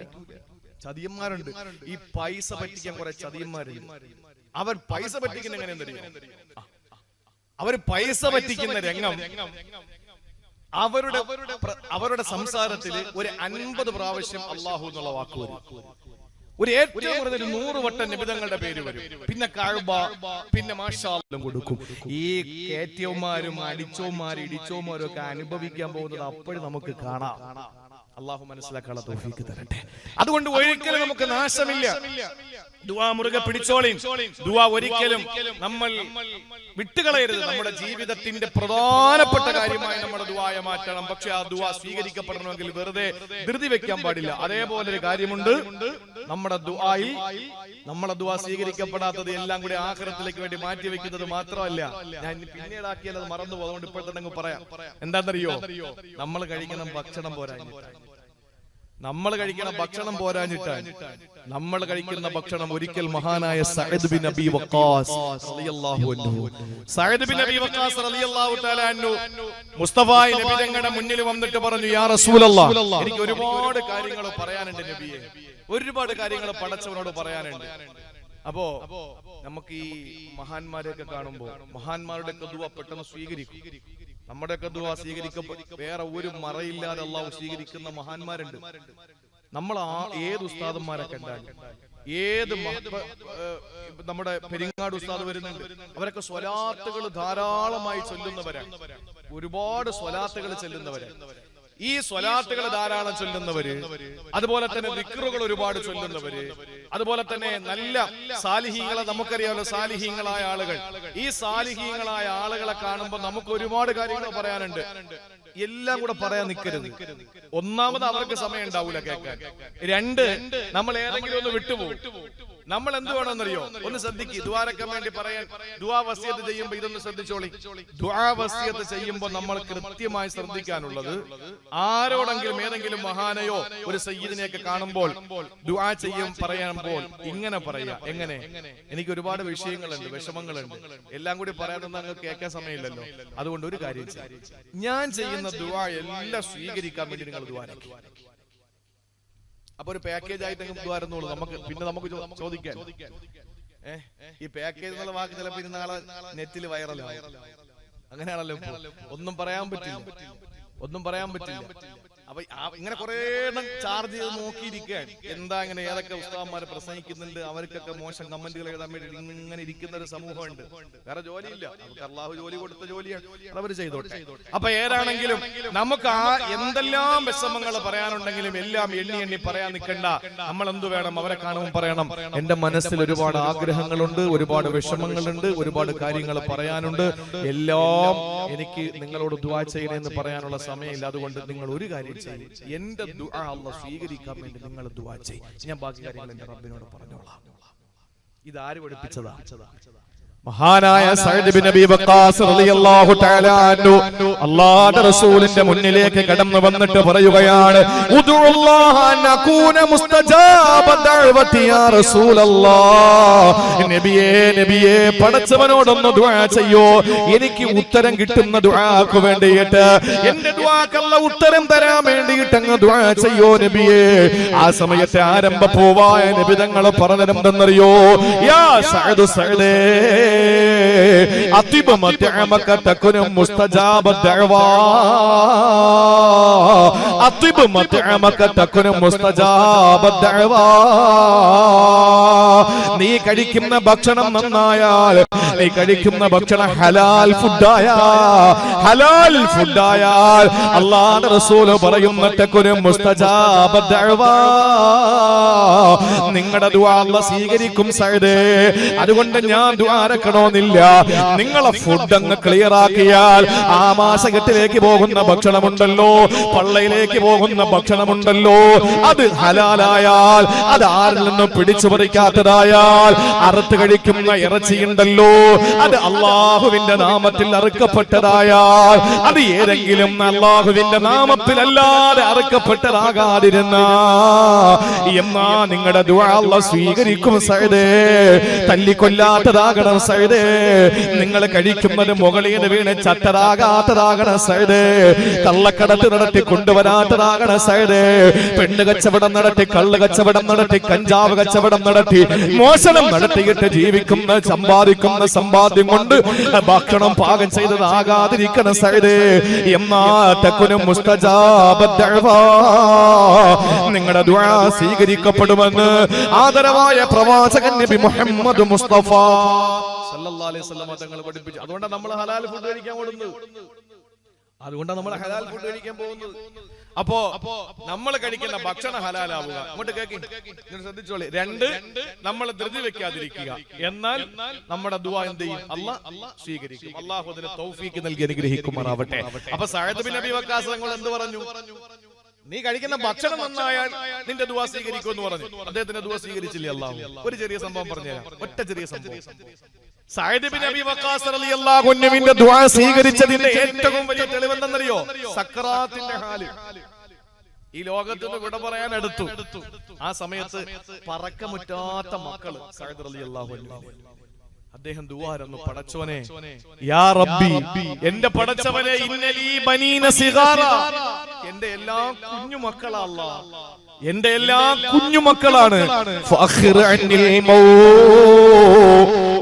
ചതിയന്മാരുണ്ട്. ഈ പൈസ പറ്റിക്കാൻ കുറെ ചതിയന്മാരുണ്ട്. അവർ പൈസ പറ്റിക്കുന്ന എങ്ങനെയെന്നറിയോ? അവർ പൈസ പറ്റിക്കുന്ന രംഗം അവരുടെ സംസാരത്തിൽ ഒരു 50 പ്രാവശ്യം അല്ലാഹു എന്നുള്ള വാക്ക് വരും. ഒരു ഏറ്റവും കുറഞ്ഞ 100 വട്ടം നബി തങ്ങളുടെ പേര് വരും. പിന്നെ കഅബ, പിന്നെ മാഷാ അല്ലാഹ് കൊടുക്കും. ഈ കേറ്റവന്മാരും അടിച്ചോന്മാരും ഇടിച്ചോന്മാരും ഒക്കെ അനുഭവിക്കാൻ പോകുന്നത് അപ്പോഴും നമുക്ക് കാണാം. അള്ളാഹു മനസ്സിലാക്കാനുള്ള തൗഫീഖ് തരട്ടെ. അതുകൊണ്ട് ഒരിക്കലും നമുക്ക് നാശമില്ല. ദുആ മുറുകെ പിടിച്ചോളി. ദുആ ഒരിക്കലും നമ്മൾ വിട്ടുകളയരുത്. നമ്മുടെ ജീവിതത്തിന്റെ പ്രധാനപ്പെട്ട കാര്യമായി നമ്മുടെ ദുആയെ മാറ്റണം. പക്ഷെ ആ ദുആ സ്വീകരിക്കപ്പെടണമെങ്കിൽ വെറുതെ ധൃതി വെക്കാൻ പാടില്ല. അതേപോലെ ഒരു കാര്യമുണ്ട്, നമ്മുടെ ദുആ സ്വീകരിക്കപ്പെടാത്തത് എല്ലാം കൂടി ആഖിറത്തിലേക്ക് വേണ്ടി മാറ്റി വെക്കുന്നത് മാത്രമല്ല. ഞാൻ പിന്നീടാക്കിയാൽ അത് മറന്നു പോകും. അതുകൊണ്ട് ഇപ്പോൾ തന്നെ പറയാം. എന്താണെന്നറിയോ? നമ്മൾ കഴിക്കുന്ന ഭക്ഷണം പോരാഞ്ഞിട്ടാണ്. നമ്മൾ കഴിക്കുന്ന ഭക്ഷണം ഒരിക്കൽ മഹാനായ സഅദ് ബിൻ അബി വഖാസ് റളിയല്ലാഹു അൻഹു തആല അൻഹു മുസ്തഫ നബി തങ്ങളുടെ മുന്നിൽ വന്നിട്ട് പറഞ്ഞു, യാ റസൂലല്ലാഹ്, എനിക്ക് ഒരുപാട് കാര്യങ്ങൾ പറയാനുണ്ട് നബിയെ, ഒരുപാട് കാര്യങ്ങൾ പടച്ചവനോട് പറയാനുണ്ട്. അപ്പോ നമുക്ക് ഈ മഹാന്മാരെയൊക്കെ കാണുമ്പോൾ മഹാന്മാരുടെ ദുആ പെട്ടെന്ന് സ്വീകരിക്കും. നമ്മുടെയൊക്കെ ദുആ സ്വീകരിക്കപ്പെടും. വേറെ ഒരു മറയില്ലാതെ അല്ലാഹു സ്വീകരിക്കുന്ന മഹാന്മാരുണ്ട്. നമ്മൾ ഏത് ഉസ്താദന്മാരെ കണ്ടാലും, നമ്മുടെ പെരിങ്ങാട് ഉസ്താദ് വരുന്നുണ്ട്, അവരൊക്കെ സ്വലാത്തുകൾ ധാരാളമായി ചൊല്ലുന്നവരാണ്. ഒരുപാട് സ്വലാത്തുകൾ ചെല്ലുന്നവരാണ്. ഈ സ്വലാത്തുകൾ ധാരാളം ചൊല്ലുന്നവര്, അതുപോലെ തന്നെ ദിക്റുകൾ ഒരുപാട് ചൊല്ലുന്നവര്, അതുപോലെ തന്നെ നല്ല സാലിഹീങ്ങളെ, നമുക്കറിയാമല്ലോ സാലിഹീങ്ങളായ ആളുകൾ. ഈ സാലിഹീങ്ങളായ ആളുകളെ കാണുമ്പോൾ നമുക്ക് ഒരുപാട് കാര്യങ്ങൾ പറയാനുണ്ട്. എല്ലാം കൂടെ പറയാൻ നിൽക്കരുത്. ഒന്നാമത് അവർക്ക് സമയം ഉണ്ടാവൂല കേൾക്കാൻ. 2, നമ്മൾ ഏതെങ്കിലും ഒന്ന് വിട്ടുപോകും. നമ്മൾ എന്ത് വേണമെന്നറിയോ? ഒന്ന് ശ്രദ്ധിക്കുക. ദുആരക്കാൻ വേണ്ടി പറയാൻ ദുആ വസിയത്ത് ചെയ്യുമ്പോൾ ഇതൊന്ന് ശ്രദ്ധിച്ചോളി. ദുആ വസിയത്ത് ചെയ്യുമ്പോൾ നമ്മൾ കൃത്യമായി ശ്രദ്ധിക്കാനുള്ളത്, ആരോടെങ്കിലും ഏതെങ്കിലും മഹാനെയോ ഒരു സയ്യിദിനെയൊക്കെ കാണുമ്പോൾ ദുആ പറയുമ്പോൾ ഇങ്ങനെ പറയാ. എങ്ങനെ? എനിക്ക് ഒരുപാട് വിഷയങ്ങളുണ്ട്, വിഷമങ്ങളുണ്ട്, എല്ലാം കൂടി പറയാനൊന്നും അങ്ങ് കേൾക്കാൻ സമയമില്ലല്ലോ. അതുകൊണ്ട് ഒരു കാര്യം ചെയ്യും, ഞാൻ ചെയ്യുന്ന ദുആ എല്ലാം സ്വീകരിക്കാൻ വേണ്ടി നിങ്ങൾ ദുആരക്കി. അപ്പൊ ഒരു പാക്കേജ് ആയിട്ട് ദ്വാരുന്നുള്ളൂ. നമുക്ക് ചോദിക്കാൻ ഈ പാക്കേജ് എന്നുള്ള വാക്ക് ചിലപ്പോ ഇന്ന് നാളെ നെറ്റിൽ വൈറലാവും. അങ്ങനെയാണല്ലോ. ഒന്നും പറയാൻ പറ്റില്ല. അപ്പൊ ഇങ്ങനെ കുറെ എണ്ണം ചാർജ് ചെയ്ത് നോക്കിയിരിക്കാൻ. എന്താ ഇങ്ങനെ ഏതൊക്കെ ഉസ്താദന്മാരെ പ്രസംഗിക്കുന്നുണ്ട്, അവർക്കൊക്കെ മോശം കമന്റുകൾ എഴുതാൻ വേണ്ടി ഇങ്ങനെ ഇരിക്കുന്ന ഒരു സമൂഹമുണ്ട്. വേറെ ജോലിയില്ല, അവർക്ക് അള്ളാഹു ജോലി കൊടുത്ത ജോലിയാണ്, അവർ ചെയ്തോട്ടെ. അപ്പൊ ഏതാണെങ്കിലും നമുക്ക് എന്തെല്ലാം വിഷമങ്ങൾ പറയാനുണ്ടെങ്കിലും എല്ലാം എണ്ണി പറയാൻ നിൽക്കണ്ട. നമ്മൾ എന്ത് വേണം? അവരെ കാണുമ്പോൾ പറയണം, എന്റെ മനസ്സിൽ ഒരുപാട് ആഗ്രഹങ്ങളുണ്ട്, ഒരുപാട് വിഷമങ്ങളുണ്ട്, ഒരുപാട് കാര്യങ്ങൾ പറയാനുണ്ട്, എല്ലാം എനിക്ക് നിങ്ങളോട് ദുആ ചെയ്യണമെന്ന് പറയാനുള്ള സമയമില്ല. അതുകൊണ്ട് നിങ്ങൾ ഒരു കാര്യം, എന്റെ ദുആ അല്ലാഹു സ്വീകരിക്കാൻ വേണ്ടി നിങ്ങൾ ദുആ ചെയ്യ്. ഞാൻ ബാക്കി കാര്യങ്ങൾ എന്റെ റബ്ബിനോട് പറഞ്ഞോളാം. ഇതാര് പഠിപ്പിച്ചതാ? മഹാനായ സഅദ് ബിൻ അബി വഖാസ് റളിയല്ലാഹു തആല അൻഹു അല്ലാഹുവിന്റെ റസൂലിന്റെ മുന്നിലേക്ക് കടന്നു വന്നിട്ട് പറയുകയാണ്, ഉദുല്ലാഹ നകൂന മുസ്തജാബ ദഅവതി യാ റസൂലല്ലാഹ്. നബിയേ പടച്ചവനോടൊന്ന് ദുആ ചെയ്യോ, എനിക്ക് ഉത്തരം കിട്ടുന്ന ദുആക്ക് വേണ്ടിയിട്ട്, എന്റെ ദുആക്ക് അല്ലാഹു ഉത്തരം തരാൻ വേണ്ടിയിട്ട് അങ്ങ് ദുആ ചെയ്യോ നബിയേ. ആ സമയത്തെ ആരംഭ പൂവായ നബി തങ്ങൾ പറഞ്ഞതെന്തെന്നറിയോ? യാ സഅദേ അത്തിബ മത്അമക തകുന മുസ്തജാബ ദഅവാ. അത്തിബ മത്അമക തകുന മുസ്തജാബ ദഅവാ. നീ കഴിക്കുന്ന ഭക്ഷണം നന്നായാൽ, നീ കഴിക്കുന്ന ഭക്ഷണം ഹലാൽ ഫുഡായാൽ അല്ലാഹുവിന്റെ റസൂൽ പറയുന്ന തകുന മുസ്തജാബ ദഅവാ, നിങ്ങളുടെ ദുആ അല്ലാഹു സ്വീകരിക്കും സഅദേ. അതുകൊണ്ട് ഞാൻ ദുആ ില്ല, നിങ്ങളെ ഫുഡ് അങ്ങ് ക്ലിയർ ആക്കിയാൽ, ആ മാസകെട്ടിലേക്ക് പോകുന്ന ഭക്ഷണമുണ്ടല്ലോ, പള്ളയിലേക്ക് പോകുന്ന ഭക്ഷണമുണ്ടല്ലോ, അത് ഹലാലായാൽ, അത് ആരിൽ നിന്നും പിടിച്ചു പറിക്കാത്തതായാൽ, അറുത്ത് കഴിക്കുന്ന ഇറച്ചിയുണ്ടല്ലോ, അത് അള്ളാഹുവിന്റെ നാമത്തിൽ അറുക്കപ്പെട്ടതായാൽ, അത് ഏതെങ്കിലും അള്ളാഹുവിന്റെ നാമത്തിലല്ലാതെ അറുക്കപ്പെട്ടതാകാതിരുന്ന എന്നാ നിങ്ങളുടെ ദുആ അല്ലാഹു സ്വീകരിക്കും സഅദേ. തല്ലിക്കൊല്ലാത്തതാകണം സൈദേ, നിങ്ങൾ കഴിക്കുന്നത് മുകളിൽ നിന്ന് വീണ് ചത്തതാകാത്തതാകണം സൈദേ, കള്ളക്കടത്ത് നടത്തി കൊണ്ടുവരാത്തതാകണം സൈദേ, പെണ്ണ് കച്ചവടം നടത്തി, കള്ള് കച്ചവടം നടത്തി, കഞ്ചാവ് കച്ചവടം നടത്തി, മോഷണം നടത്തിയിട്ട് ജീവിക്കുന്ന സമ്പാദിക്കുന്ന സമ്പാദ്യം കൊണ്ട് ഭക്ഷണം പാകം ചെയ്തതാകാതിരിക്കണം സൈദേ. നിങ്ങളുടെ ദുആ സ്വീകരിക്കപ്പെടുമെന്ന് ആദരവായ പ്രവാചകൻ നബി മുഹമ്മദ് മുസ്തഫ സല്ലല്ലാഹു അലൈഹി വസല്ലം തങ്ങൾ പഠിപ്പിച്ചു. അതുകൊണ്ടാണ് നമ്മൾ ഹലാൽ ഫുഡ് കഴിക്കാൻ പോകുന്നത്. അതുകൊണ്ടാണ് നമ്മൾ ഹലാൽ ഫുഡ് കഴിക്കാൻ പോകുന്നത്. അപ്പോ നമ്മൾ കഴിക്കുന്ന ഭക്ഷണം ഹലാലാവുക. അങ്ങോട്ട് കേൾക്കി, ശ്രദ്ധിച്ചോളി. 2, നമ്മൾ ധൃതി വെക്കാതിരിക്കുക. എന്നാൽ നമ്മുടെ ദുആ എന്ത് ചെയ്യും? അല്ലാഹ് സ്വീകരിക്കും. അല്ലാഹു അതിന് തൗഫീഖ് നൽകി അനുഗ്രഹിക്കുമാറാവട്ടെ. അപ്പൊ സഅദ് ബിൻ അബീ വഖാസ് തങ്ങൾ എന്ത് പറഞ്ഞു? നീ കഴിക്കുന്ന ഭക്ഷണം നന്നായാൽ നിന്റെ ദുആ സ്വീകരിക്കുമെന്ന് പറഞ്ഞു. അദ്ദേഹത്തിന്റെ ദുആ സ്വീകരിച്ചില്ലേ അല്ലാഹു? ഒരു ചെറിയ സംഭവം പറഞ്ഞുതരാം, ഒറ്റ ചെറിയ സംഭവം. സഅദ് ബിൻ അബീ വഖാസ് റളിയല്ലാഹു അൻഹുവിന്റെ ദുആ സ്വീകരിച്ചതിന്റെ ഏറ്റവും വലിയ തെളിവെന്തെന്നറിയോ? സക്കറാത്തിന്റെ ഹാല്. ഈ ലോകത്തിന് വിട പറയാൻ അടുത്തു. ആ സമയത്ത് പറക്കമുറ്റാത്ത മക്കള് സഅദ് റളിയല്ലാഹു അൻഹു. അദ്ദേഹം ദുആരന്നു, പടച്ചവനെ, യാ റബ്ബി, എന്റെ പടച്ചവനെ, ഇന്നലീ ബനീന സിഗാറ, എന്റെ എല്ലാ കുഞ്ഞു മക്കളാ അല്ലാഹ്, എന്റെ എല്ലാ കുഞ്ഞുമക്കളാണ്.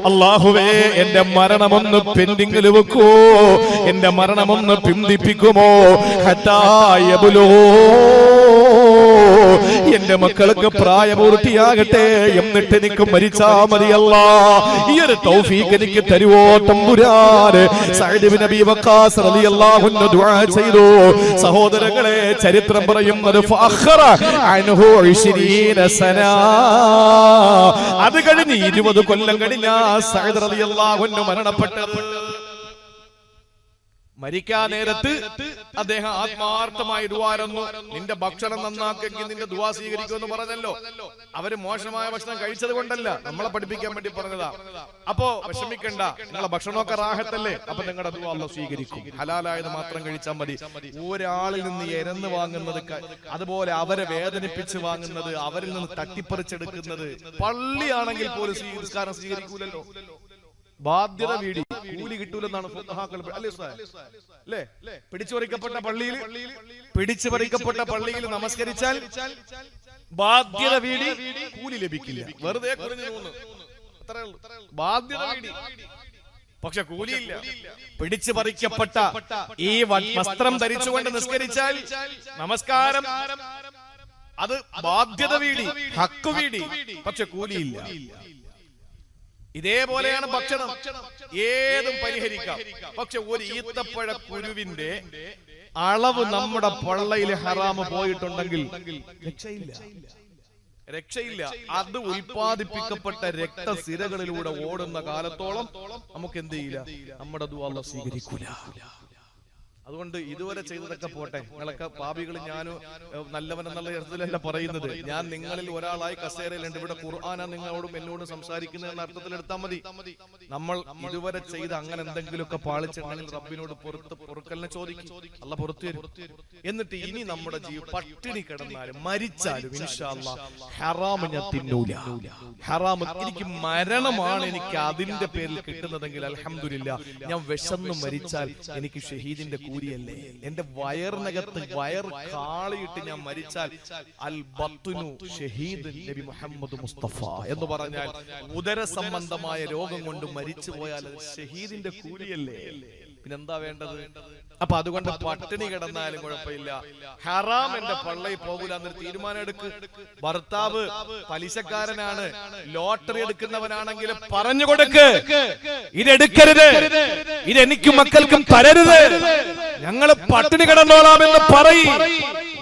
അല്ലാഹുവേ, എന്റെ മരണമൊന്ന് പെൻഡിങ്ങിൽ വെക്കോ, എന്റെ മരണമൊന്ന് പിന്തിപ്പിക്കുമോ. എന്റെ മക്കൾക്ക് പ്രായപൂർത്തിയാകട്ടെ, എന്നിട്ട് എനിക്ക് മരിച്ചാ മതിയല്ല. ഈ ഒരു തൗഫീഖ് എനിക്ക് തരുവോ തമ്പുരാൻ. സഅദ് ബിൻ അബീ വഖാസ് റളിയല്ലാഹു അൻഹു ദുആ ചെയ്തു. സഹോദരങ്ങളെ, ചരിത്രം പറയുന്നത് ഫഅഖറ അൻഹു 20 സന. അത് കഴിഞ്ഞ് 20 കൊല്ലം കഴിഞ്ഞ സഅദ് റളിയല്ലാഹു അൻഹു മരണപ്പെട്ടത്. മരിക്കാൻ നേരത്ത് അദ്ദേഹം ആത്മാർത്ഥമായി ദുആരന്നു. നിന്റെ ഭക്ഷണം നന്നാക്കെങ്കിൽ നിന്റെ ദുആ സ്വീകരിക്കുമെന്ന് പറഞ്ഞല്ലോ. അവര് മോശമായ ഭക്ഷണം കഴിച്ചത് കൊണ്ടല്ല, നമ്മളെ പഠിപ്പിക്കാൻ വേണ്ടി പറഞ്ഞതാ. അപ്പോ വിഷമിക്കണ്ട, നിങ്ങളെ ഭക്ഷണമൊക്കെ റാഹത്തല്ലേ, അപ്പൊ നിങ്ങളുടെ ദുആ അല്ലാഹു സ്വീകരിക്കും. ഹലാലായത് മാത്രം കഴിച്ചാൽ മതി. ഒരാളിൽ നിന്ന് എരന്ന് വാങ്ങുന്നത്, അതുപോലെ അവരെ വേദനിപ്പിച്ച് വാങ്ങുന്നത്, അവരിൽ നിന്ന് തട്ടിപ്പറിച്ചെടുക്കുന്നത്, പള്ളിയാണെങ്കിൽ പോലും സ്വീകരിക്കാനും സ്വീകരിക്കൂലല്ലോ. ബാധ്യത വീടി കൂലി കിട്ടൂലെന്നാണ് ഫുഖഹാക്കൾ അല്ലേ? പിടിച്ചുപറിക്കപ്പെട്ട പള്ളിയിൽ നമസ്കരിച്ചാൽ ബാധ്യത വീടി കൂലി ലഭിക്കില്ല. വെറുതെ കുറഞ്ഞു പോകുന്നു, അത്രേ ഉള്ളൂ. ബാധ്യത വീടി, പക്ഷെ കൂലിയില്ല. പിടിച്ചു പറിക്കപ്പെട്ട ഈ വസ്ത്രം ധരിച്ചുകൊണ്ട് നിസ്കരിച്ചാൽ നമസ്കാരം, അത് ബാധ്യത വീടി, ഹക്ക് വീടി, പക്ഷെ കൂലിയില്ല. ഇതേപോലെയാണ് ഭക്ഷണം. ഏതും പരിഹരിക്കാം, പക്ഷെ ഒരു ഈത്തപ്പഴ കുരുവിന്റെ അളവ് നമ്മുടെ പള്ളയിൽ ഹറാമ് പോയിട്ടുണ്ടെങ്കിൽ രക്ഷയില്ല. അത് ഉൽപ്പാദിപ്പിക്കപ്പെട്ട രക്തസിരകളിലൂടെ ഓടുന്ന കാലത്തോളം നമുക്ക് എന്ത് ചെയ്യില്ല, നമ്മുടെ ദുആ അല്ലാഹു സ്വീകരിക്കൂല. അതുകൊണ്ട് ഇതുവരെ ചെയ്തതൊക്കെ പോട്ടെ, നിങ്ങളൊക്കെ പാപികൾ, ഞാനും നല്ലവൻ എന്നുള്ള അർത്ഥത്തിലല്ല പറയുന്നത്. ഞാൻ നിങ്ങളിൽ ഒരാളായി കസേരയിലുണ്ട്. ഇവിടെ ഖുർആനാ നിങ്ങളോടും എന്നോടും സംസാരിക്കുന്നത് എന്ന അർത്ഥത്തിൽ എടുത്താൽ മതി. നമ്മൾ ഇതുവരെ ചെയ്ത അങ്ങനെ എന്തെങ്കിലുമൊക്കെ പാളിച്ചിട്ടുണ്ടെങ്കിൽ റബ്ബിനോട് പൊറുക്കലിനെ ചോദിക്കും, അല്ലാഹു പുറത്തു തരും. എന്നിട്ട് ഇനി നമ്മുടെ പട്ടിണി കിടന്നാലും മരിച്ചാലും ഇൻഷാ അല്ലാഹ് ഹറാം ഞാൻ തിന്നൂല. ഹറാം എനിക്ക് മരണമാണ് എനിക്ക് അതിന്റെ പേരിൽ കിട്ടുന്നതെങ്കിൽ അൽഹംദുലില്ലാ, ഞാൻ വിശന്ന് മരിച്ചാൽ എനിക്ക് ഷഹീദിന്റെ കൂലിയല്ലേ. എന്റെ വയറിനകത്ത് വയർ കാളിയിട്ട് ഞാൻ മരിച്ചാൽ അൽ ബത്നു ഷഹീദ് നബി മുഹമ്മദ് മുസ്തഫ എന്ന് പറഞ്ഞാൽ ഉദര സംബന്ധമായ രോഗം കൊണ്ട് മരിച്ചു പോയാൽ ഷഹീദിന്റെ കൂലിയല്ലേ. പിന്നെന്താ വേണ്ടത്? അപ്പൊ അതുകൊണ്ട് പട്ടിണി കിടന്നാലും കുഴപ്പമില്ല, ഹറാം എന്റെ പള്ളയിൽ പോകൂല എന്നൊരു തീരുമാനം എടുക്ക്. ഭർത്താവ് പലിശക്കാരനാണ്, ലോട്ടറി എടുക്കുന്നവനാണെങ്കിൽ പറഞ്ഞു കൊടുക്ക്, ഇതെടുക്കരുത്, ഇതെനിക്കും മക്കൾക്കും തരരുത്, ഞങ്ങൾ പട്ടിണി കിടന്നോളാമെന്ന് പറയും.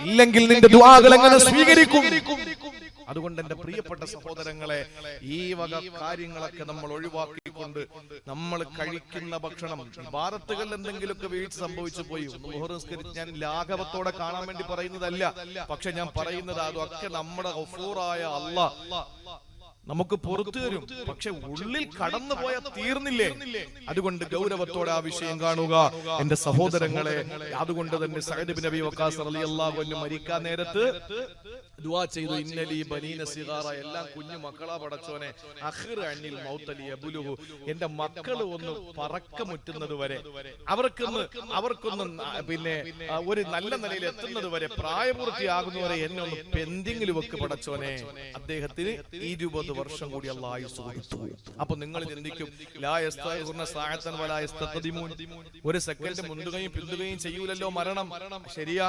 ഇല്ലെങ്കിൽ നിന്റെ ദുആകൾ എങ്ങനെ സ്വീകരിക്കും? അതുകൊണ്ട് എന്റെ പ്രിയപ്പെട്ട സഹോദരങ്ങളെ, ഈ വക കാര്യങ്ങളൊക്കെ നമ്മൾ ഒഴിവാക്കിക്കൊണ്ട് നമ്മൾ കഴിക്കുന്ന ഭക്ഷണം, ഭാരത്തുകളിൽ എന്തെങ്കിലുമൊക്കെ വീഴ്ച സംഭവിച്ചു പോയി, ഞാൻ ലാഘവത്തോടെ കാണാൻ വേണ്ടി പറയുന്നതല്ല, പക്ഷെ ഞാൻ പറയുന്നത് അതൊക്കെ നമ്മുടെ ഗഫൂറായ അല്ലാഹ് നമുക്ക് പുറത്തു തരും. പക്ഷെ ഉള്ളിൽ കടന്നു പോയാൽ തീർന്നില്ലേ? അതുകൊണ്ട് ഗൗരവത്തോടെ ആ വിഷയം കാണുക എന്റെ സഹോദരങ്ങളെ. അതുകൊണ്ട് തന്നെ സഅദ് ബിൻ അബീ വഖാസ് റളിയല്ലാഹു അൻഹു മരിക്കാൻ നേരത്ത് ദുആ ചെയ്തു, ഇന്നലി ബനീന സിഗാറ, എല്ലാം കുഞ്ഞു മക്കളാ പടച്ചോനെ, അഖിർ അനിൽ മൗതലി യബ്ലുഹു, എന്റെ മക്കള് ഒന്ന് പറക്കമുറ്റുന്നത് വരെ, അവർക്കൊന്ന് പിന്നെ ഒരു നല്ല നിലയിൽ എത്തുന്നത് വരെ, പ്രായപൂർത്തിയാകുന്നവരെ എന്നെ ഒന്ന് പെൻഡിങ്ങിൽ വെക്ക് പടച്ചോനെ. അദ്ദേഹത്തിന് 20 വർഷം കൂടി അല്ലാഹു ആയുസ് കൊടുത്തു. അപ്പൊ നിങ്ങൾ ചിന്തിക്കും, ലാ യസ്തഖിറുന സഅതൻ വലാ യസ്തഖദിമൂൻ, ഒരു സെക്കൻഡ് മുന്തുകയും പിന്തുകയും ചെയ്യൂലല്ലോ മരണം, ശരിയാ.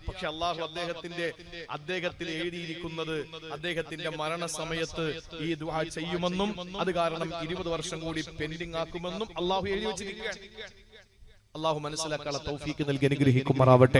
പക്ഷെ അല്ലാഹു അദ്ദേഹത്തിൽ എഴുതിയിരിക്കുന്നത് അദ്ദേഹത്തിന്റെ മരണസമയത്ത് ഈ ദുആ ചെയ്യുമെന്നും അത് കാരണം 20 വർഷം കൂടി പെൻഡിംഗ് ആക്കുമെന്നും അല്ലാഹു എഴുതി വെച്ചിരിക്കുകയാണ്. അല്ലാഹു മനസ്സിലാക്കാനുള്ള തൗഫീക്ക് നൽകി അനുഗ്രഹിക്കുമാറാവട്ടെ.